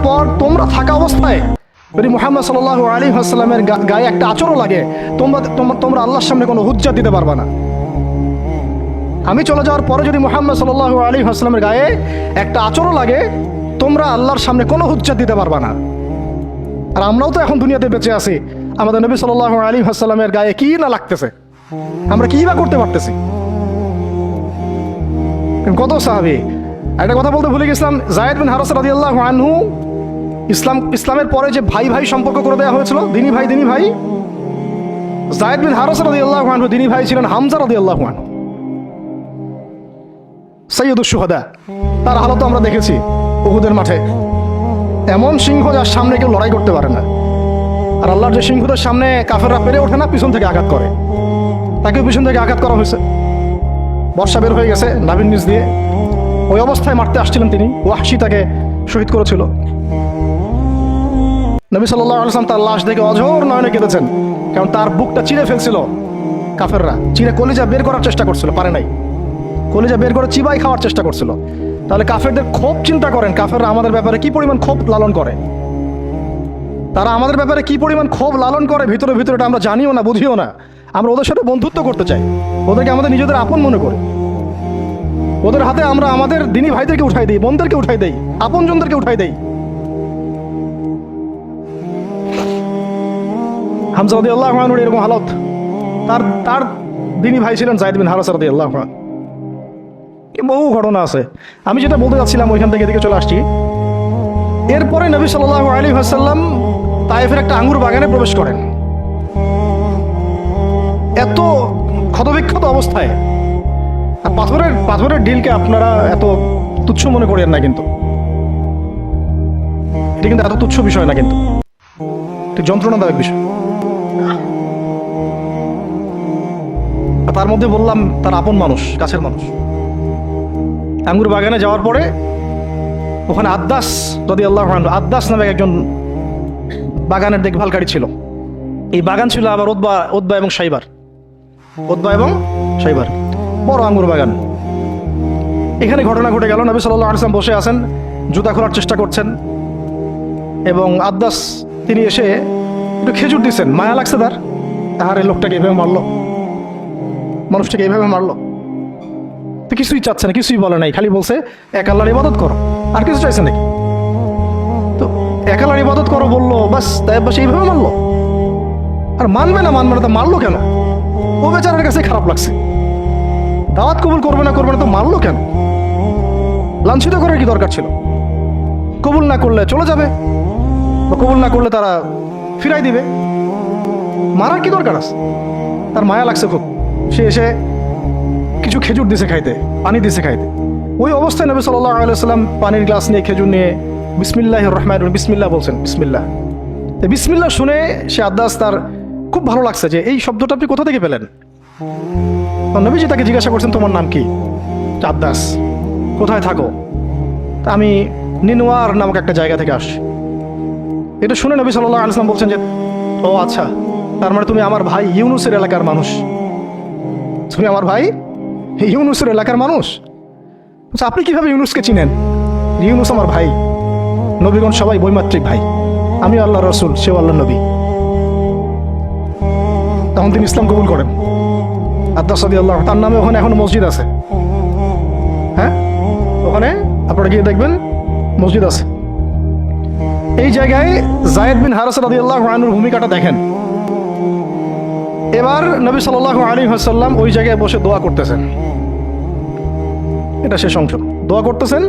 পর তোমরা থাকা অবস্থায় যদি মুহাম্মদ সাল্লাল্লাহু আলাইহি ওয়াসাল্লামের গায়ে একটা আঁচড়ও লাগে, তোমরা আল্লাহর সামনে কোনো হুজ্জাত দিতে পারবে না। আমি চলে যাওয়ার পরে যদি মুহাম্মদ সাল্লাল্লাহু আলাইহি ওয়াসাল্লামের গায়ে একটা আঁচড়ও লাগে, তোমরা আল্লাহর সামনে কোনো হুজ্জাত দিতে পারবে না। আর আমরাও তো এখন দুনিয়াতে বেঁচে আছি, আমাদের নবী সাল্লাল্লাহু আলাইহি ওয়াসাল্লামের গায়ে কি না লাগতেছে, আমরা কি বা করতে পারতেছি। কত সাহাবী। একটা কথা বলতে ভুলে গেছিলাম, যায়েদ বিন হারেসা রাদিয়াল্লাহু আনহু, ইসলামের পরে যে ভাই ভাই সম্পর্ক করে দেওয়া হয়েছিল, দিনী ভাই যায়েদ বিন হারেসা রাদিয়াল্লাহু আনহু দিনী ভাই ছিলেন হামজা রাদিয়াল্লাহু আনহু, সাইয়্যিদুশ শুহাদা। তার হালত আমরা দেখেছি উহুদের মাঠে, এমন সিংহ যার সামনে কেউ লড়াই করতে পারে না। আর আল্লাহর যে সিংহদের সামনে কাফেররা পেরে ওঠে না, পিছন থেকে আঘাত করে, তাকেও পিছন থেকে আঘাত করা হয়েছে। বর্ষা বের হয়ে গেছে নাভির নিচ দিয়ে, ওই অবস্থায় মারতে আসছিলেন তিনি, ওয়াহশী তাকে শহীদ করেছিল। নবী সাল্লাল্লাহু আলাইহি ওয়াসাল্লাম তার লাশ দেখে অঝোর নয়নে কেঁদেছেন, কারণ তার বুকটা চিরে ফেলছিল কাফেররা, চিরে কলিজা বের করার চেষ্টা করছিল, পারে নাই, কলিজা বের করে চিবাই খাওয়ার চেষ্টা করছিল। তাহলে কাফেরদের ক্ষোভ চিন্তা করেন, কাফেররা আমাদের ব্যাপারে কি পরিমাণ ক্ষোভ লালন করে, তারা আমাদের ব্যাপারে কি পরিমাণ ক্ষোভ লালন করে ভিতরে ভিতরে এটা আমরা জানিও না, বুঝিও না। আমরা ওদের সাথে বন্ধুত্ব করতে চাই, ওদেরকে আমাদের নিজেদের আপন মনে করি, ওদের হাতে আমরা আমাদের দিনী ভাইদেরকে উঠাই দিই, বোনদেরকে উঠাই দেই, আপনজনদেরকে উঠাই দেই। হামজা রাদিয়াল্লাহু আনহুর এরকম হালত। তার দিনী ভাই ছিলেন যায়েদ বিন হারেসা রাদিয়াল্লাহু আনহু। বহু ঘটনা আছে, আমি যেটা বলতে যাচ্ছিলাম ওইখান থেকে এদিকে চলে আসছি। এরপরে নবী সাল্লাল্লাহু আলাইহি ওয়াসাল্লাম তায়েফের একটা আঙ্গুর বাগানে প্রবেশ করেন, এত ক্ষতবিক্ষত অবস্থায়। পাথরের ঢিলকে আপনারা এত তুচ্ছ মনে করেন না, কিন্তু এটা কিন্তু এত তুচ্ছ বিষয় না, কিন্তু একটি যন্ত্রণাদায়ক বিষয়। তার মধ্যে বললাম তার আপন মানুষ, কাছের মানুষ। আঙ্গুর বাগানে যাওয়ার পরে ওখানে আদ্দাস রাদিয়াল্লাহু আনহু, আদ্দাস নামে একজন বাগানের দেখভালকারী ছিল। এই বাগান ছিল আবার উতবা এবং শাইবার, বড় আঙ্গুর বাগান। এখানে ঘটনা ঘটে গেল, নবী সাল্লাল্লাহু আলাইহি ওয়াসাল্লাম বসে আছেন, জুতা খোলার চেষ্টা করছেন, এবং আদ্দাস তিনি এসে একটু খেজুর দিচ্ছেন। মায়া লাগছে তার, এই লোকটাকে এইভাবে মারলো, মানুষটাকে এইভাবে মারলো। তো কিছুই চাচ্ছে না, কিছুই বলে নাই, খালি বলছে এক আল্লাহর ইবাদত করো, আর কিছু চাইছে নাকি? তো এক আল্লাহর ইবাদত করো বললো, বাস তাই এইভাবে মারলো। আর মানবে না তা মারলো কেন? ও বেচারের কাছে খারাপ লাগছে, দাওয়াত কবুল করবে না তো মারলো কেন? লাঞ্ছিত করার কি দরকার ছিল? কবুল না করলে চলে যাবে, বা কবুল না করলে তারা ফিরাই দিবে, মারার কি দরকার আছে? তার মায়া লাগছে খুব, সে এসে কিছু খেজুর দিছে খাইতে, পানি দিছে খাইতে। ওই অবস্থায় নবী সাল্লাল্লাহু আলাইহি ওয়াসাল্লাম পানির গ্লাস নিয়ে খেজুর নিয়ে বিসমিল্লাহির রহমানির রহিম, বিসমিল্লাহ বলছেন, বিসমিল্লাহ। বিসমিল্লাহ শুনে সে আদ্দাস তার খুব ভালো লাগছে যে এই শব্দটা আপনি কোথা থেকে পেলেন। নবীজি তাকে জিজ্ঞাসা করছেন, তোমার নাম কি? আদ্দাস। কোথায় থাকো? আমি নিনওয়ার নামক একটা জায়গা থেকে আসছি। এটা শুনে নবী সাল্লাল্লাহু আলাইহি ওয়াসাল্লাম বলছেন যে, ও আচ্ছা, তার মানে তুমি আমার ভাই ইউনুসের এলাকার মানুষ। তুমি আমার ভাই ইউনুসের এলাকার মানুষ? আচ্ছা, আপনি কিভাবে ইউনুসকে চিনেন? ইউনুস আমার ভাই, নবীগণ সবাই বৈমাত্রিক ভাই, আমি আল্লাহ রসুল, সেও আল্লাহ নবী। তখন তিনি ইসলাম কবুল করেন। আদ্দাস রাদিয়াল্লাহু, তার নামে ওখানে এখন মসজিদ আছে। হ্যাঁ, ওখানে আপনারা গিয়ে দেখবেন মসজিদ আছে। এই জায়গায় যায়েদ বিন হারেসা রাদিয়াল্লাহু আনহুর ভূমিকাটা দেখেন। এবার নবী সাল্লাল্লাহু আলাইহি ওয়াসাল্লাম ওই জায়গায় বসে দোয়া করতেছেন। এটা শেষ অংশ, দোয়া করতেছেন।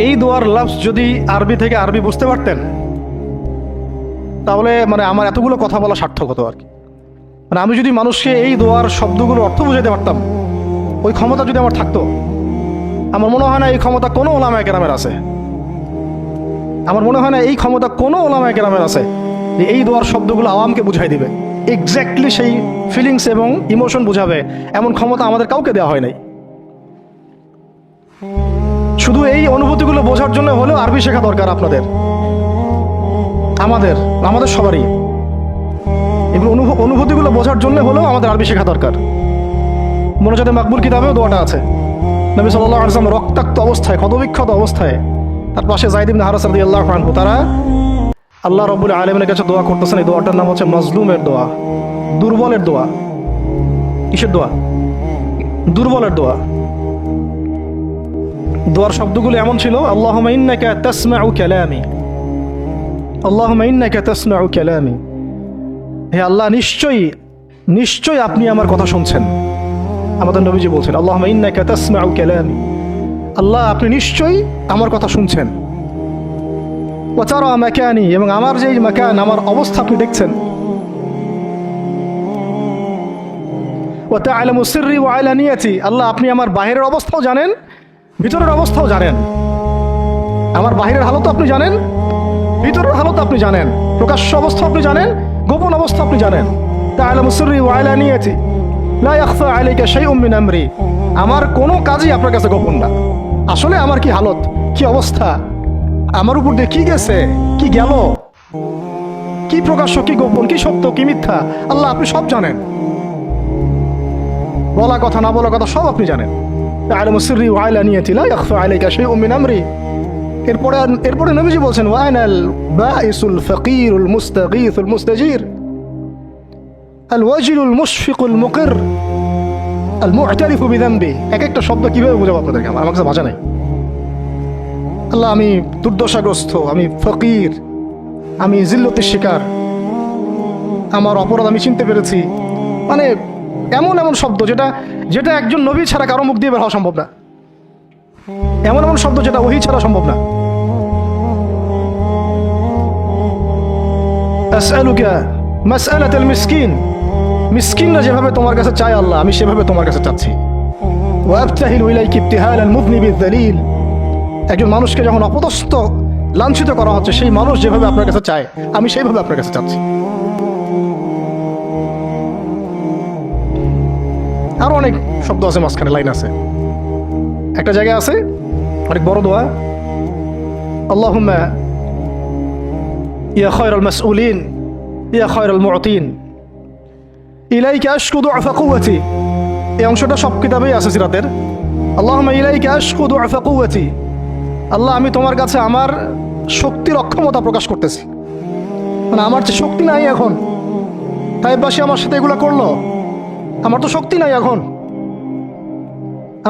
এই দোয়ার লফজ যদি আরবি থেকে আরবি বুঝতে পারতেন, তাহলে মানে আমার এতগুলো কথা বলা সার্থক হতো আর কি। মানে আমি যদি মানুষকে এই দোয়ার শব্দগুলোর অর্থ বুঝাতে পারতাম, ওই ক্ষমতা যদি আমার থাকতো, আমার মনে হয় না এই ক্ষমতা কোনো ওলামায়ে কেরামের আছে। আমার মনে হয় না এই ক্ষমতা কোনো ওলামায়ে কেরামের আছে যে এই দোয়ার শব্দগুলো আওয়ামকে বুঝাই দিবে, এক্স্যাক্টলি সেই ফিলিংস এবং ইমোশন বুঝাবে, এমন ক্ষমতা আমাদের কাউকে দেওয়া হয় নাই। শুধু এই অনুভূতিগুলো বোঝার জন্য হলেও আরবি শেখা দরকার আপনাদের, আমাদের সবারই। এগুলো অনুভূতিগুলো বোঝার জন্য হলেও আমাদের আরবি শেখা দরকার। মোনাজাতে মাকবুল কিতাবেও দোয়াটা আছে। নবী সাল্লাল্লাহু আলাইহি ওয়াসাল্লাম রক্তাক্ত অবস্থায়, ক্ষতবিক্ষত অবস্থায়, তার পাশে যায়েদ ইবনে হারেসা রাদিয়াল্লাহু আনহু, তারা আল্লাহ রাব্বুল আলামিনের কাছে দোয়া করতেছেন। এই দোয়াটার নাম হচ্ছে মাজলুমের দোয়া, দুর্বলের দোয়া। কিসের দোয়া? দুর্বলের দোয়া। দোয়ার শব্দগুলো এমন ছিল, আল্লাহুম্মা ইন্নাকা তাসমাউ কালামি, আল্লাহুম্মা ইন্নাকা তাসমাউ কালামি, হে আল্লাহ, নিশ্চয়ই আপনি আমার কথা শুনছেন। আমাদের নবীজি বলছেন, আল্লাহুম্মা ইন্নাকা তাসমাউ কালামি, আল্লাহ আপনি নিশ্চয়ই আমার কথা শুনছেন। ওয়া তারা মাকানি, এবং আমার যে মাকান, আমার অবস্থা আপনি দেখছেন। ওয়া তা'লামু সিররি ওয়া আলানিয়াতি, আল্লাহ আপনি আমার বাহিরের অবস্থাও জানেন, ভিতরের অবস্থাও জানেন। আমার বাহিরের হালত আপনি জানেন, ভিতরের হালত আপনি জানেন, প্রকাশ্য অবস্থা আপনি জানেন, গোপন অবস্থা আপনি জানেন। তা'লামু সিররি ওয়া আলানিয়াতি লা ইয়াখফা আলাইকা শাইউম মিন আমরি, আমার কোনো কাজই আপনার কাছে গোপন না। আসলে আমার কি হালত, কি অবস্থা, আমার উপর দিয়ে কি গেছে, কি গেল, কি প্রকাশ্য, কি গোপন, কি সত্য, কি মিথ্যা, আল্লাহ আপনি সব জানেন। বলা কথা না বলা কথা সব আপনি জানেন। তা'লামু সিররি ওয়া আলানিয়াতি লা ইয়াখফা আলাইকা শাইউম মিন আমরি। এরপরে নবীজি বলছেন, ওয়া আনাল বাঈসুল ফাকিরুল মুস্তাগীসুল মুস্তাজির আল ওয়াজিলুল মুশফিকুল মুকির আল মু'তারিফু বিযামবি। এক একটা শব্দ কিভাবে বোঝাবো আপনাদেরকে, আমার কাছে ভাষা নাই। আল্লাহ আমি দুর্দশাগ্রস্ত, আমি ফকির, আমি জিল্লতের শিকার, আমার অপরাধ আমি চিনতে পেরেছি। মানে এমন এমন শব্দ যেটা একজন নবী ছাড়া কারো মুখ দিয়ে বের হওয়া সম্ভব না। এমন এমন শব্দ যেটা ওহী ছাড়া সম্ভব না। আসআলুকা মাসআলাতাল মিসকিন, মিসকিনরা যেভাবে তোমার কাছে চায় আল্লাহ, আমি সেভাবে তোমার কাছে চাচ্ছি। ওয়া আবতাহিলু ইলাইকা ইবতিহালাল মুযনিবিয যালিল, একজন মানুষকে যখন অপদস্থ, লাঞ্ছিত করা হচ্ছে, সেই মানুষ যেভাবে আপনার কাছে চায়, আমি সেইভাবে আপনার কাছে চাচ্ছি। আরো অনেক শব্দ আছে, মাঝখানে লাইন আছে। একটা জায়গায় আছে অনেক বড় দোয়া, আল্লাহুম্মা ইয়া খায়রাল মাসউলিন ইয়া খায়রাল মু'তিন ইলাইকা আশকু দু'ফা কুওয়াতি। এই অংশটা সব কিতাবেই আছে সিরাতের। আল্লাহুম্মা ইলাইকা আশকু দু'ফা কুওয়াতি, আল্লাহ আমি তোমার কাছে আমার শক্তির অক্ষমতা প্রকাশ করতেছি। মানে আমার যে শক্তি নাই এখন, তাইবাসী আমার সাথে এগুলো করলো, আমার তো শক্তি নাই এখন,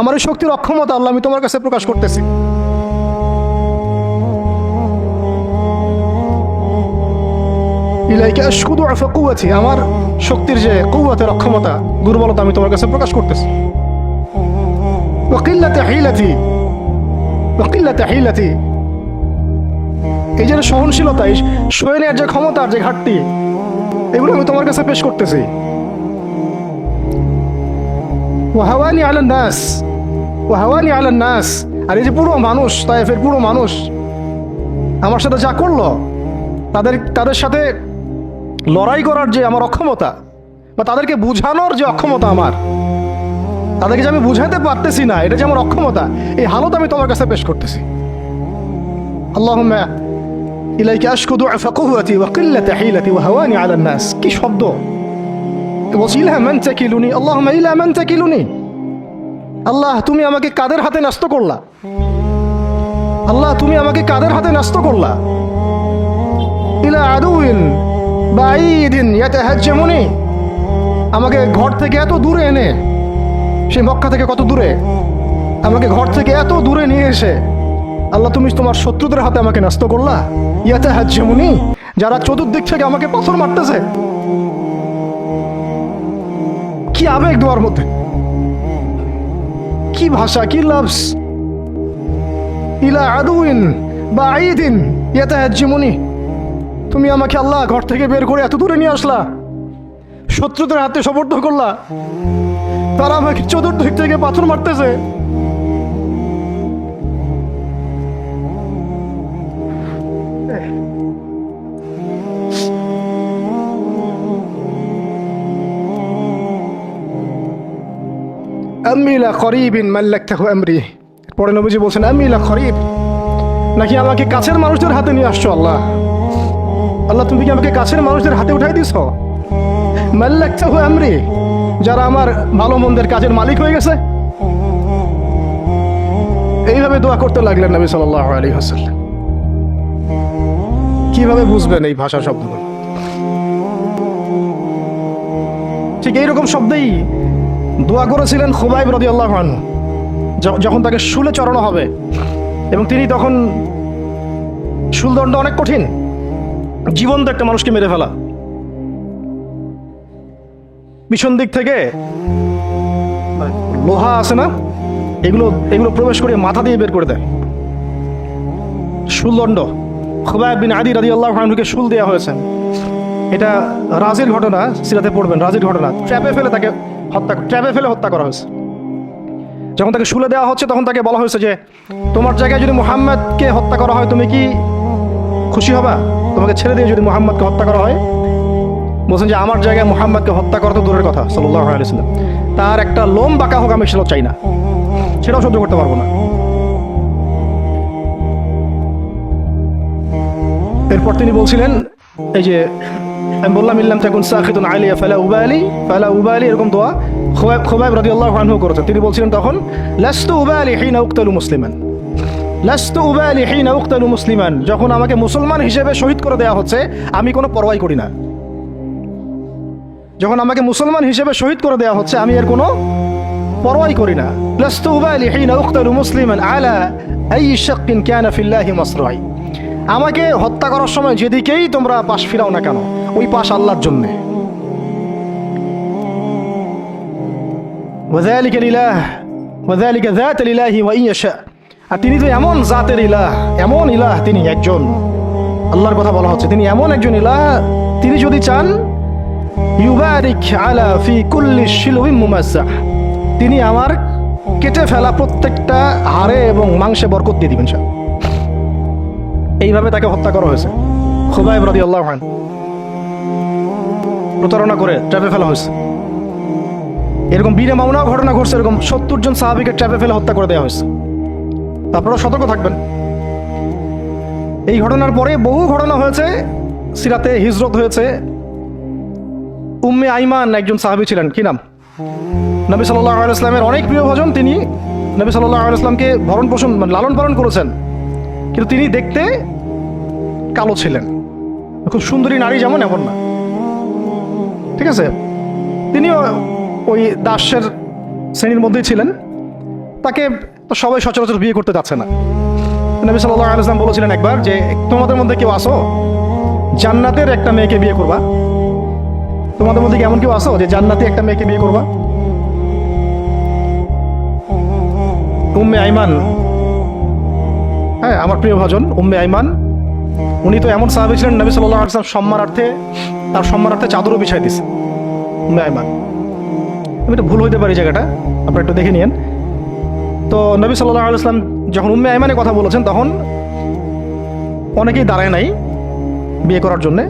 আমার এই শক্তির অক্ষমতা আল্লাহ আমি তোমার কাছে প্রকাশ করতেছি। ইলাইকা আশকু দু'ফা কুওয়াতি, আমার শক্তির যে কুওয়াতের অক্ষমতা, দুর্বলতা আমি তোমার কাছে প্রকাশ করতেছি। ওয়া কিল্লাতা হিলাতি, ওয়া কিল্লাতি হিলাতি, এই যে সহনশীলতা, এই সয়ে নেওয়ার যে ক্ষমতার যে ঘাটতি, এগুলো আমি তোমার কাছে পেশ করতেছি। ওয়া হাওয়ানি আলান নাস, ওয়া হাওয়ানি আলান নাস, আর এই যে পুরো মানুষ, তায়েফের পুরো মানুষ আমার সাথে যা করলো, তাদের সাথে লড়াই করার যে আমার অক্ষমতা, বা তাদেরকে বুঝানোর যে অক্ষমতা আমার, তাদেরকে যে আমি বুঝাতে পারতেছি না, এটা যে আমার অক্ষমতা, এই হালত আমি তোমার কাছে পেশ করতেছি। আল্লাহুম্মা ইলাইকা আশকু দুআফা কুওয়াতি ওয়া কিল্লাতা হিলাতি ওয়া হাওয়ানি আলান নাস। কি শব্দ! ওয়াসিলা মান তাকিলুনি, আল্লাহুম্মা ইলা মান তাকিলুনি। আল্লাহ, তুমি আমাকে কাদের হাতে ন্যস্ত করলা? আল্লাহ, তুমি আমাকে কাদের হাতে ন্যস্ত করলা? ইলা আদুইন বাঈদিন ইয়াতাহাজ্জামুনি, আমাকে ঘর থেকে এত দূরে এনে, সেই মক্কা থেকে কত দূরে, আমাকে ঘর থেকে এত দূরে নিয়ে এসে আল্লাহ তুমি তোমার শত্রুদের হাতে আমাকে ন্যস্ত করলা। ইয়াতাহাজ্জামুনি, যারা চতুর্দিক থেকে আমাকে পাথর মারতেছে। কি আবেগ দোয়ার মধ্যে, কি ভাষা, কি লফজ! ইলা আদুইন বাঈদিন ইয়াতাহাজ্জামুনি, তুমি আমাকে আল্লাহ ঘর থেকে বের করে এত দূরে নিয়ে আসলা, শত্রুদের হাতে সোপর্দ করলা, তারা আমাকে চতুর্দিক থেকে পাথর মারতেছে। আম্মি লা করিবিন মাল্লাকতাহু আমরি, পরে নবীজি বলছেন আম্মি লা করিব, নাকি আমাকে কাছের মানুষদের হাতে নিয়ে আসছো আল্লাহ? আল্লাহ, তুমি কি আমাকে কাছের মানুষদের হাতে উঠাই দিছ? মাল্লাকতাহু আমরি, যারা আমার ভালো মন্দের কাজের মালিক হয়ে গেছে। এইভাবে দোয়া করতে লাগলেন নবী সাল্লাল্লাহু আলাইহি ওয়াসাল্লাম। কিভাবে বুঝবেন এই ভাষার শব্দগুলো? ঠিক এইরকম শব্দেই দোয়া করেছিলেন খুবাইব রাদিয়াল্লাহু আনহু, যখন তাকে শুলে চড়ানো হবে, এবং তিনি তখন, শুলদণ্ড অনেক কঠিন, জীবন্ত একটা মানুষকে মেরে ফেলা, পিছন দিক থেকে লোহা আছে না, এগুলো প্রবেশ করে মাথা দিয়ে বের করে দেয়। শুলদণ্ড, খুবাইব বিন আদি রাদিয়াল্লাহু আনহুকে শুল দেওয়া হয়েছে। এটা রাজির ঘটনা, সিরাতে পড়বেন, রাজির ঘটনা। ট্র্যাপে ফেলে হত্যা করা হয়েছে। যখন তাকে শুলে দেওয়া হচ্ছে, তখন তাকে বলা হয়েছে যে তোমার জায়গায় যদি মুহাম্মদকে হত্যা করা হয়, তুমি কি খুশি হবা? তোমাকে ছেড়ে দিয়ে যদি মুহাম্মদকে হত্যা করা হয়? বলছেন যে আমার জায়গায় মুহাম্মদকে হত্যা করা তো দূরের কথা, সাল্লাল্লাহু আলাইহি ওয়াসাল্লাম, তার একটা লোম বাঁকা হোক আমি সেটাও চাই না, সেটাও সহ্য করতে পারবো না। এরপর তিনি বলছিলেন, এই যে আমি বললাম ইল্লাম তাকুন সাখিতুন আলাইয়া ফালা উবালি, এরকম দোয়া খুবাইব রাদিয়াল্লাহু আনহু করেছেন। তিনি বলছিলেন তখন, লাস্তু উবালি হিনা উকতালু মুসলিমান, লাস্তু উবালি হিনা উকতালু মুসলিমান, যখন আমাকে মুসলমান হিসেবে শহীদ করে দেওয়া হচ্ছে আমি কোনো পরোয়াই করি না। যখন আমাকে মুসলমান হিসেবে শহীদ করে দেওয়া হচ্ছে আমি এর কোনো পরোয়াই করি না। লাস্তু উবালি হিনা উকতালু মুসলিমান আলা আই শাক্কিন কানা ফিল্লাহি মাসরাই, আমাকে হত্যা করার সময় যেদিকেই তোমরা পাশ ফিরাও না কেন, ওই পাশ আল্লাহর জন্য। ওয়াযালিকা লিলাহ ওয়াযালিকা যাতুল ইলাহি ওয়া ইন ইয়াশা, আর তিনি তো এমন জাতের ইলাহ, এমন ইলাহ, তিনি একজন, আল্লাহর কথা বলা হচ্ছে, তিনি এমন একজন ইলাহ, তিনি যদি চান ইউবারিক আলা ফি কুল্লি শিলউইন মুমাজ্জাহ, তিনি আমার কেটে ফেলা প্রত্যেকটা হাড়ে এবং মাংসে বরকত দিয়ে দিবেন। এইভাবে তাকে হত্যা করা হয়েছে। খুবাইব রাদিয়াল্লাহু আনহু প্রতারণা করে ট্র্যাপে ফেলা হয়েছে। এরকম বীরে মামুনাও ঘটনা ঘটছে, এরকম 70 জন সাহাবীকে ট্র্যাপে ফেলে হত্যা করে দেওয়া হয়েছে। আপনারা সতর্ক থাকবেন। এই ঘটনার পরে বহু ঘটনা হয়েছে, সিরাতে হিজরত হয়েছে। উম্মে আইমান একজন সাহাবী ছিলেন, কি নাম? নবী সাল্লাল্লাহু আলাইহি ওয়াসাল্লামের অনেক প্রিয়ভাজন। তিনি নবী সাল্লাল্লাহু আলাইহি ওয়াসাল্লামকে ভরণ পোষণ, লালন পালন করেছেন, কিন্তু তিনি দেখতে কালো ছিলেন। খুব সুন্দরী নারী যেমন, এমন না, ঠিক আছে? তিনি ওই দাসের শ্রেণীর মধ্যেই ছিলেন। তাকে তো সবাই সচরাচর বিয়ে করতে যাচ্ছে না। নবী সাল্লাল্লাহু আলাইহি ওয়াসাল্লাম বলেছিলেন একবার যে তোমাদের মধ্যে কেউ আসো জান্নাতের একটা মেয়েকে বিয়ে করবা? তোমাদের মধ্যে কি এমন কেউ আসো যে জান্নাতি একটা মেয়েকে বিয়ে করবা? উম্মে আইমান হ্যাঁ, আমার প্রিয় ভাজন উম্মে আইমান, উনি তো এমন সাহাবী ছিলেন, নবী সাল্লাল্লাহু আলাইহি ওয়াসাল্লাম সম্মানার্থে তার সম্মানার্থে চাদরও বিছাই দিছে উম্মে আইমান। আমি একটু ভুল হইতে পারি জায়গাটা, আপনারা একটু দেখে নিয়েন। তো নবী সাল্লাল্লাহু আলাইহি ওয়াসাল্লাম যখন উম্মে আইমানের কথা বলেছেন, তখন অনেকেই দাঁড়ায় নাই বিয়ে করার জন্যে।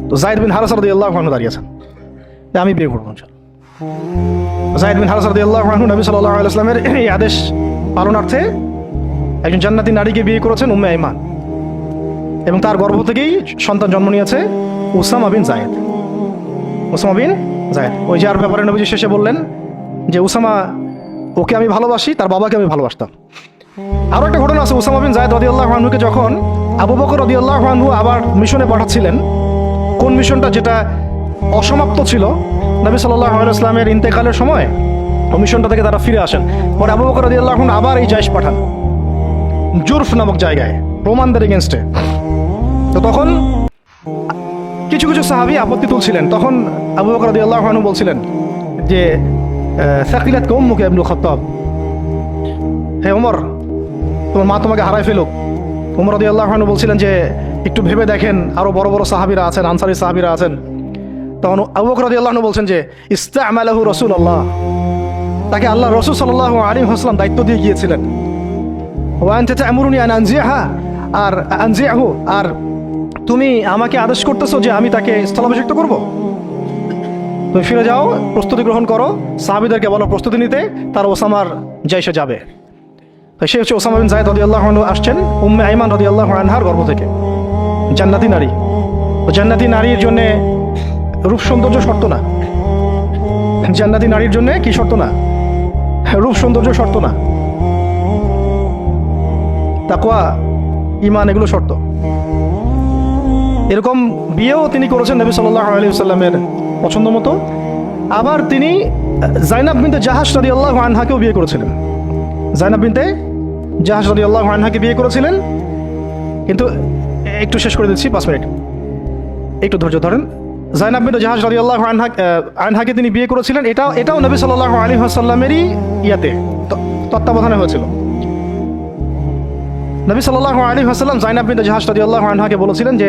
তো যায়েদ বিন হারেসা রাদিয়াল্লাহু আনহু দাঁড়িয়েছেন যে আমি বিয়ে করবো ইনশাআল্লাহ। যায়েদ বিন হারেসা রাদিয়াল্লাহু আনহু নবী সাল্লাল্লাহু আলাইহি ওয়াসাল্লামের এই আদেশ পালনার্থে একজন জান্নাতি নারীকে বিয়ে করেছেন উম্মে আইমান, এবং তার গর্ভ থেকেই সন্তান জন্ম নিয়েছে উসামা বিন যায়েদ। উসামা বিন যায়েদ, ওই যার ব্যাপারে নবীজি শেষে বললেন যে উসামা, ওকে আমি ভালোবাসি, তার বাবাকে আমি ভালোবাসতাম। আরও একটা ঘটনা আছে, উসামা বিন যায়েদ রাদিয়াল্লাহু আনহুকে যখন আবু বকর রাদিয়াল্লাহু আনহু আবার মিশনে পাঠাচ্ছিলেন, কোন মিশনটা যেটা অসমাপ্ত ছিল নবী সাল্লাল্লাহু আলাইহি ওয়াসাল্লামের ইন্তেকালের সময়, ওই মিশনটা থেকে তারা ফিরে আসেন। পরে আবু বকর রাদিয়াল্লাহু আনহু আবার এই জায়েশ পাঠান জুরফ নামক জায়গায় রোমানদের এগেনস্টে। তো তখন কিছু কিছু সাহাবী আপত্তি তুলছিলেন, তখন আবু বকর রাদিয়াল্লাহু আনহু বলছিলেন যে সাকিলাতকা উম্মুকা ইবনুল খাত্তাব, হে ওমর, তোমার মা তোমাকে হারায় ফেলুক। ওমর রাদিয়াল্লাহু আনহু বলছিলেন যে একটু ভেবে দেখেন, আরো বড় বড় সাহাবীরা আছেন, আনসারী সাহাবীরা আছেন। তখন আবু বকর রাদিয়াল্লাহু আনহু বলছেন যে ইস্তা'মালাহু রাসূলুল্লাহ, তাকে আল্লাহ রাসূল সাল্লাল্লাহু আলাইহি ওয়াসাল্লাম দায়িত্ব দিয়ে গিয়েছিলেন। ওয়া আনতা তা'মুরুনি আন আনজিহা, আর আনজিহু, আর তুমি আমাকে আদেশ করতেছো যে আমি তাকে স্থলাভিষিক্ত করব। তুমি ফিরে যাও, প্রস্তুতি গ্রহণ করো, সাহাবীদেরকে বলো প্রস্তুতি নিতে, তার ওসামার জাইশে যাবে। সে হচ্ছে ওসামা বিন যায়েদ রাদিয়াল্লাহু আনহু, আসছেন উম্মে আইমান রাদিয়াল্লাহু আনহার গর্ভ থেকে, জান্নাতি নারী। তো জান্নাতি নারীর জন্যে রূপ সৌন্দর্য শর্ত না, জান্নাতি নারীর জন্য কি শর্ত না? রূপ সৌন্দর্য শর্ত না, তাকওয়া, ঈমান, এগুলো শর্ত। এরকম বিয়েও তিনি করেছেন নবী সাল্লাল্লাহু আলাইহি ওয়াসাল্লামের পছন্দ মতো। আবার তিনি জাইনাব বিনতে জাহাশ রাদিয়াল্লাহু আনহাকেও বিয়ে করেছিলেন। জাইনাব বিনতে জাহাশ রাদিয়াল্লাহু আনহাকে বিয়ে করেছিলেন, কিন্তু একটু শেষ করে দিচ্ছি, 5 মিনিট, একটু ধৈর্য ধরেন। জাইনাব বিনতে জাহাশ রাদিয়াল্লাহু আনহাকে তিনি বিয়ে করেছিলেন, এটাও নবী সাল্লাল্লাহু আলাইহি ওয়াসাল্লামেরই তত্ত্বাবধানে হয়েছিল। নবী সাল্লাল্লাহু আলাইহি ওয়াসাল্লাম জাইনাব বিনতে জাহাশ রাদিয়াল্লাহু আনহাকে বলেছিলেন যে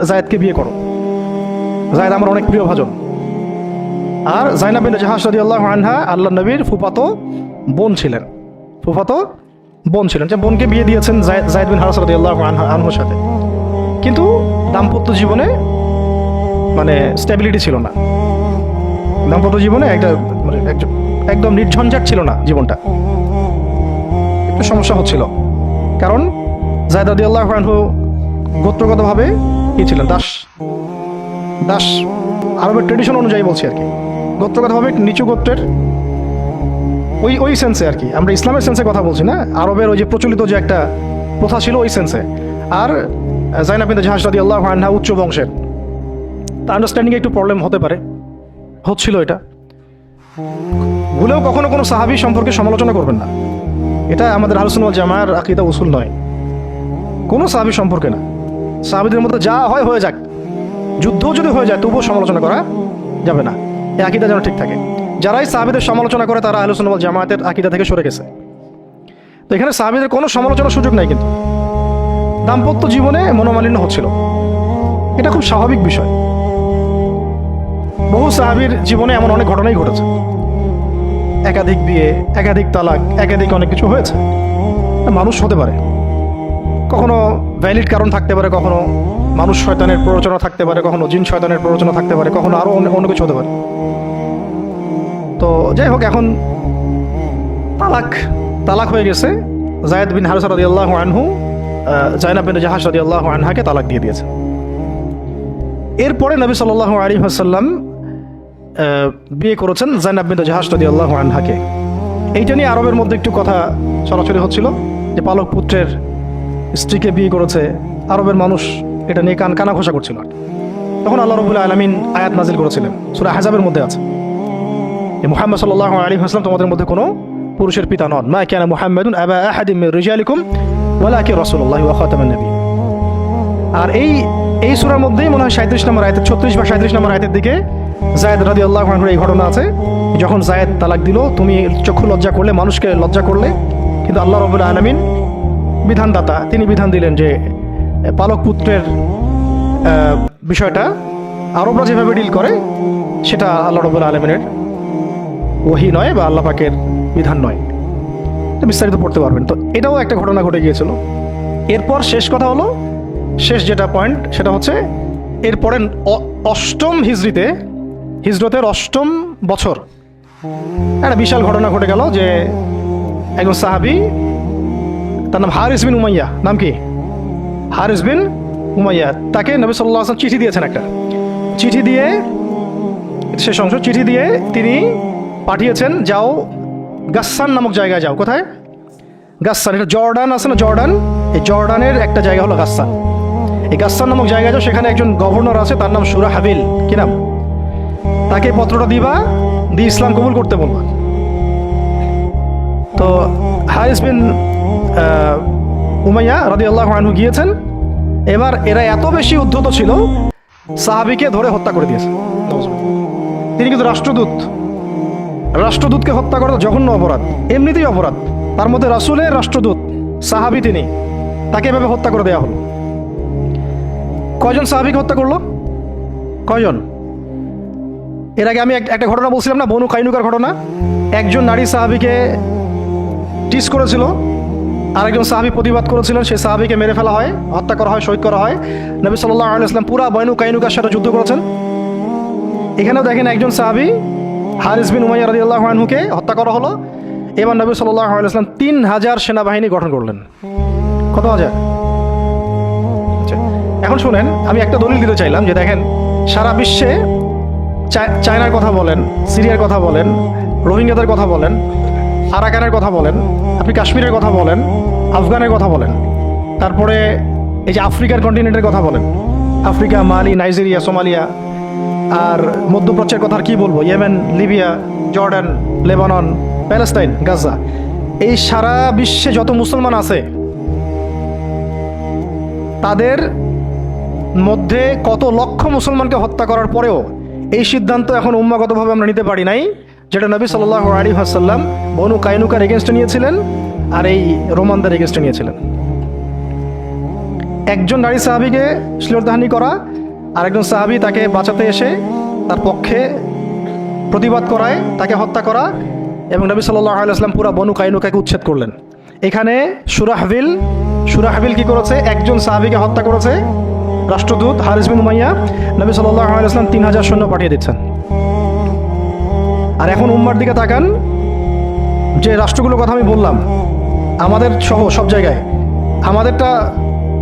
যায়েদকে বিয়ে করো, যায়েদ আমার অনেক প্রিয় ভাজন। আর জাইনাব বিনতে জাহাশ রাদিয়াল্লাহু আনহা আল্লাহর নবীর ফুফাতো বোন ছিলেন, যে বোনকে বিয়ে দিয়েছেন যায়েদ বিন হারেসা রাদিয়াল্লাহু আনহুর সাথে। কিন্তু দাম্পত্য জীবনে মানে স্টেবিলিটি ছিল না, দাম্পত্য জীবনে একদম নির্ঝঞ্ঝাট ছিল না জীবনটা, একটু সমস্যা হচ্ছিল। কারণ যায়েদ রাদিয়াল্লাহু আনহু গোত্রগতভাবে কি ছিলেন? দাস, আরবের ট্রেডিশন অনুযায়ী বলছি আর কি, গোত্রগতভাবে নিচু গোত্রের, ওই সেন্সে আর কি, আমরা ইসলামের সেন্সে কথা বলছি না, আরবের ওই যে প্রচলিত যে একটা প্রথা ছিল ওই সেন্সে। আর জাইনাব বিনতে জাহাশ রাদিয়াল্লাহু আনহা উচ্চ বংশের, তা আন্ডারস্ট্যান্ডিংয়ে একটু প্রবলেম হতে পারে, হচ্ছিল এটা। ভুলেও কখনো কোনো সাহাবী সম্পর্কে সমালোচনা করবেন না, এটা আমাদের আহলুস সুন্নাহ ওয়াল জামাআর আকীদা উসুল নয়। কোনো সাহাবী সম্পর্কে না, সাহাবীদের মধ্যে যা হয় হয়ে যাক, যুদ্ধও যদি হয়ে যায় তবুও সমালোচনা করা যাবে না, এই আকীদা যেন ঠিক থাকে। যারাই সাহাবীদের সমালোচনা করে তারা আহলুস সুন্নাহ ওয়াল জামাআতের আকীদা থেকে সরে গেছে। তো এখানে সাহাবীদের কোনো সমালোচনার সুযোগ নাই, কিন্তু দাম্পত্য জীবনে মনোমালিন্য হচ্ছিল, এটা খুব স্বাভাবিক বিষয়। বহু সাহাবীর জীবনে এমন অনেক ঘটনাই ঘটেছে, একাধিক বিয়ে, একাধিক তালাক, একাধিক অনেক কিছু হয়েছে। মানুষ হতে পারে, কখনো ভ্যালিড কারণ থাকতে পারে, কখনো মানুষ শয়তানের প্ররোচনা থাকতে পারে, কখনো জিন শয়তানের প্ররোচনা থাকতে পারে, কখনো আরও অন্য কিছু হতে পারে। তো যাই হোক, এখন তালাক হয়ে গেছে। যায়েদ বিন হারেসা রাদিয়াল্লাহু আনহু জাইনাব বিনতে জাহাশ রাদিয়াল্লাহু আনহাকে তালাক দিয়ে দিয়েছে। এরপরে নবী সাল্লাল্লাহু আলাইহি ওয়াসাল্লাম বিয়ে করেছেন জাইনাব বিনতে জাহাশ রাদিয়াল্লাহু আনহাকে। এইটা নিয়ে আরবের মধ্যে একটু কথা ছড়াছড়ি হচ্ছিল যে পালক পুত্রের স্ত্রীকে বিয়ে করেছে, আরবের মানুষ এটা নিয়ে কানাঘোষা করছিল। তখন আল্লাহ রাব্বুল আলামিন আয়াত নাজিল করেছিলেন, সূরা আহজাবের মধ্যে আছে, মুহাম্মদ সাল্লাল্লাহু আলাইহি ওয়াসাল্লাম তোমাদের মধ্যে কোনো পুরুষের পিতা নন, মা কানা মুহাম্মাদুন আবা আহাদিন মির রিজালিকুম ওয়ালাকিন রাসূলুল্লাহ ওয়া খাতামান নবী। আর এই সূরার মধ্যেই মনে হয় 37 নম্বর আয়াতে, 36 বা 37 নম্বর আয়াতের দিকে যায়েদ রাদিয়াল্লাহু আনহুর এই ঘটনা আছে, যখন যায়েদ তালাক দিল, তুমি চক্ষু লজ্জা করলে, মানুষকে লজ্জা করলে, কিন্তু আল্লাহ রাব্বুল আলামিন বিধানদাতা, তিনি বিধান দিলেন যে পালক পুত্রের বিষয়টা আরবরা যেভাবে ডিল করে সেটা আল্লাহ রাব্বুল আলামিনের ওহী নয় বা আল্লাহ পাকের বিধান নয়। তো বিস্তারিত পড়তে পারবেন। তো এটাও একটা ঘটনা ঘটে গিয়েছিল। এরপর শেষ কথা হলো, শেষ যেটা পয়েন্ট সেটা হচ্ছে এরপরে অষ্টম হিজরতের অষ্টম বছর একটা বিশাল ঘটনা ঘটে গেল যে একজন সাহাবী, তার নাম হারিস বিন উমাইয়া, নাম কি? হারিস বিন উমাইয়া। তাকে নবী সাল্লাল্লাহু আলাইহি ওয়াসাল্লাম চিঠি দিয়েছেন, একটা চিঠি দিয়ে, শেষ অংশ, চিঠি দিয়ে তিনি পাঠিয়েছেন, যাও গাসসান নামক জায়গায় যাও। কোথায়? গাসসান। এটা জর্ডান আছে না, জর্ডান, এই জর্ডানের একটা জায়গা হলো গাসসান। এই গাসসান নামক জায়গায় যাও, সেখানে একজন গভর্নর আছে, তার নাম সুরাহাবিল, কি নাম? তাকে পত্রটা দিবা, দিয়ে ইসলাম কবুল করতে বলবা। তো হারিস বিন উমাইয়া রাদিয়াল্লাহু আনহু গিয়েছেন। এবার এরা এত বেশি উদ্ধত ছিল, সাহাবীকে ধরে হত্যা করে দিয়েছে। তিনি কিন্তু রাষ্ট্রদূতকে হত্যা করা জঘন্য অপরাধ, এমনিতেই অপরাধ, তার মধ্যে রাসূলের রাষ্ট্রদূত সাহাবী, তিনি, তাকে এভাবে হত্যা করে দেওয়া হলো। কয়জন সাহাবীকে হত্যা করলো? কয়জন? এর আগে আমি একটা ঘটনা বলছিলাম না, বনু কাইনুকার ঘটনা। একজন নারী সাহাবীকে টিস করেছিল, আরেকজন সাহাবী প্রতিবাদ করেছিলেন, সেই সাহাবীকে মেরে ফেলা হয়, হত্যা করা হয়, শহীদ করা হয়। নবী সাল্লাল্লাহু আলাইহি ওয়াসাল্লাম পুরা বনু কাইনুকার সাথে যুদ্ধ করেছেন। এখানেও দেখেন একজন সাহাবী হারিস বিন উমাইয়া রাদিয়াল্লাহু আনহুকে হত্যা করা হলো। এবার নবী সাল্লাল্লাহু আলাইহি ওয়াসাল্লাম 3000 সেনাবাহিনী গঠন করলেন। কত হাজার? আচ্ছা, এখন শুনেন, আমি একটা দলিল দিতে চাইলাম যে দেখেন, সারা বিশ্বে চায়নার কথা বলেন, সিরিয়ার কথা বলেন, রোহিঙ্গাদের কথা বলেন, আরাকানের কথা বলেন, আপনি কাশ্মীরের কথা বলেন, আফগানের কথা বলেন, তারপরে এই যে আফ্রিকার কন্টিনেন্টের কথা বলেন, আফ্রিকা, মালি, নাইজেরিয়া, সোমালিয়া, আর মধ্যপ্রাচ্যের কথা আর কি বলবো, Yemen, Libya, Jordan, Lebanon, Palestine, Gaza, এই সারা বিশ্বে যত মুসলমান আছে তাদের মধ্যে কত লক্ষ মুসলমানকে হত্যা করার পরেও এই সিদ্ধান্ত এখন উম্মাগতভাবে আমরা নিতে পারি নাই, যেটা নবী সাল্লাল্লাহু আলাইহি ওয়াসাল্লাম বনু কাইনুকার এগেনস্টে নিয়েছিলেন আর এই রোমানদের এগেনস্টে নিয়েছিলেন। একজন নারী সাহাবীকে শ্লীলতাহানি করা, আর একজন সাহাবী তাকে বাঁচাতে এসে তার পক্ষে প্রতিবাদ করায়, তাকে হত্যা করা, এবং নবী সাল্লাল্লাহু আলাইহি ওয়াসাল্লাম পুরা বনু কাইনুকাকে উচ্ছেদ করলেন। এখানে সুরাহবিল কি করেছে? একজন সাহাবীকে হত্যা করেছে, রাষ্ট্রদূত হারিস বিন উমাইয়া। নবী সাল্লাল্লাহু আলাইহি ওয়াসাল্লাম 3000 সৈন্য পাঠিয়ে দিচ্ছেন। আর এখন উম্মার দিকে তাকান, যে রাষ্ট্রগুলোর কথা আমি বললাম, আমাদের সহ সব জায়গায়, আমাদেরটা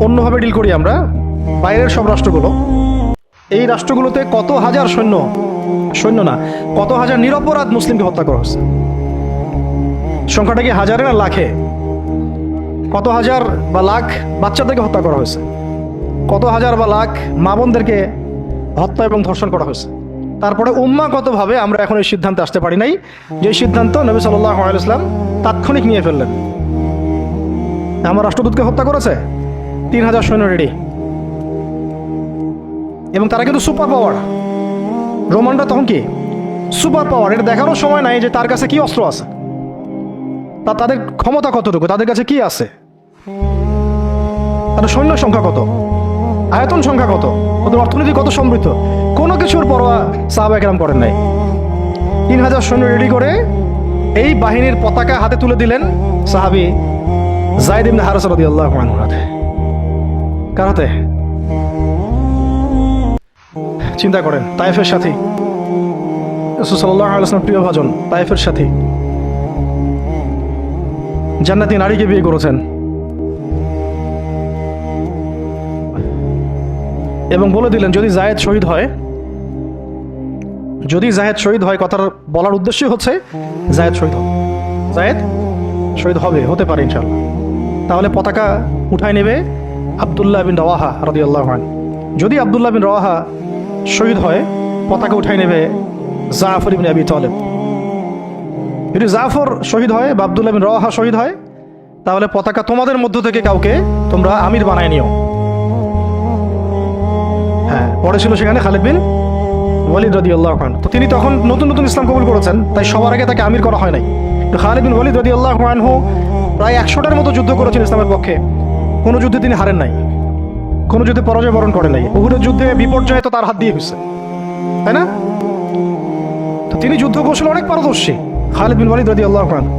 অন্যভাবে ডিল করি আমরা, বাইরের সব রাষ্ট্রগুলো, এই রাষ্ট্রগুলোতে কত হাজার সৈন্য না, কত হাজার নিরপরাধ মুসলিমকে হত্যা করা হয়েছে। সংখ্যাটা কি হাজারে না লাখে? কত হাজার বা লাখ বাচ্চাদেরকে হত্যা করা হয়েছে, কত হাজার বা লাখ মা বোনদেরকে হত্যা এবং ধর্ষণ করা হয়েছে। তারপরে উম্মাগতভাবে আমরা এখন এই সিদ্ধান্তে আসতে পারি নাই, যে সিদ্ধান্ত নবী সাল্লাল্লাহু আলাইহি ওয়াসাল্লাম তাৎক্ষণিক নিয়ে ফেললেন। আমার রাষ্ট্রদূতকে হত্যা করেছে, 3000 সৈন্য রেডি, এবং তারা কিন্তু সুপার পাওয়ার। রোমানরা তখন কি সুপার পাওয়ার, এটা দেখানোর সময় নাই যে তার কাছে কি অস্ত্র আছে, তাদের ক্ষমতা কতটুকু, তাদের কাছে কি আছে, তাদের সৈন্য সংখ্যা কত, আয়তন সংখ্যা কত, ওদের অর্থনীতি কত সমৃদ্ধ, কোনো কিছুর পরোয়া সাহাবা কেরাম করেন নাই। 3000 সৈন্য রেডি করে এই বাহিনীর পতাকা হাতে তুলে দিলেন সাহাবী যায়েদ ইবনে হারেসা রাদিয়াল্লাহু আনহু হাতে। কার হাতে? চিন্তা করেন, তায়েফের সাথী, রাসূল সাল্লাল্লাহু আলাইহি ওয়াসাল্লাম প্রিয় ভাজন, তায়েফের সাথী, জান্নাতি নারীকে বিয়ে করেছেন, এবং বলে দিলেন যদি জায়েদ শহীদ হয়, কথার বলার উদ্দেশ্যই হচ্ছে জায়েদ শহীদ হবে, হতে পারে ইনশাআল্লাহ, তাহলে পতাকা উঠায় নেবে আব্দুল্লাহ বিন রওয়াহা রাদিয়াল্লাহু আনহু। যদি আব্দুল্লাহ বিন রওয়াহা শহীদ হয়, পতাকা উঠায় নেবে জাফর ইবনে আবি তালেব। যদি জাফর শহীদ হয় বা আব্দুল্লাহ বিন রওয়াহা শহীদ হয়, তাহলে পতাকা তোমাদের মধ্য থেকে কাউকে তোমরা আমির বানায় নিও। হ্যাঁ, পরে ছিল সেখানে খালিদ বিন ওয়ালিদ রাদিয়াল্লাহু আনহু। তো তিনি তখন নতুন ইসলাম কবুল করেছেন, তাই সবার আগে তাকে আমির করা হয় নাই। তো খালিদ বিন ওয়ালিদ রাদিয়াল্লাহু আনহু প্রায় 100টার মতো যুদ্ধ করেছেন ইসলামের পক্ষে। কোনো যুদ্ধে তিনি হারেন নাই, কোনো যুদ্ধে পরাজয় বরণ করে নাই। উহুদের যুদ্ধে বিপর্যয় তো তার হাত দিয়ে হয়েছে, তাই না? তো তিনি যুদ্ধ কৌশলে অনেক পারদর্শী, খালিদ বিন ওয়ালিদ রাদিয়াল্লাহু আনহু।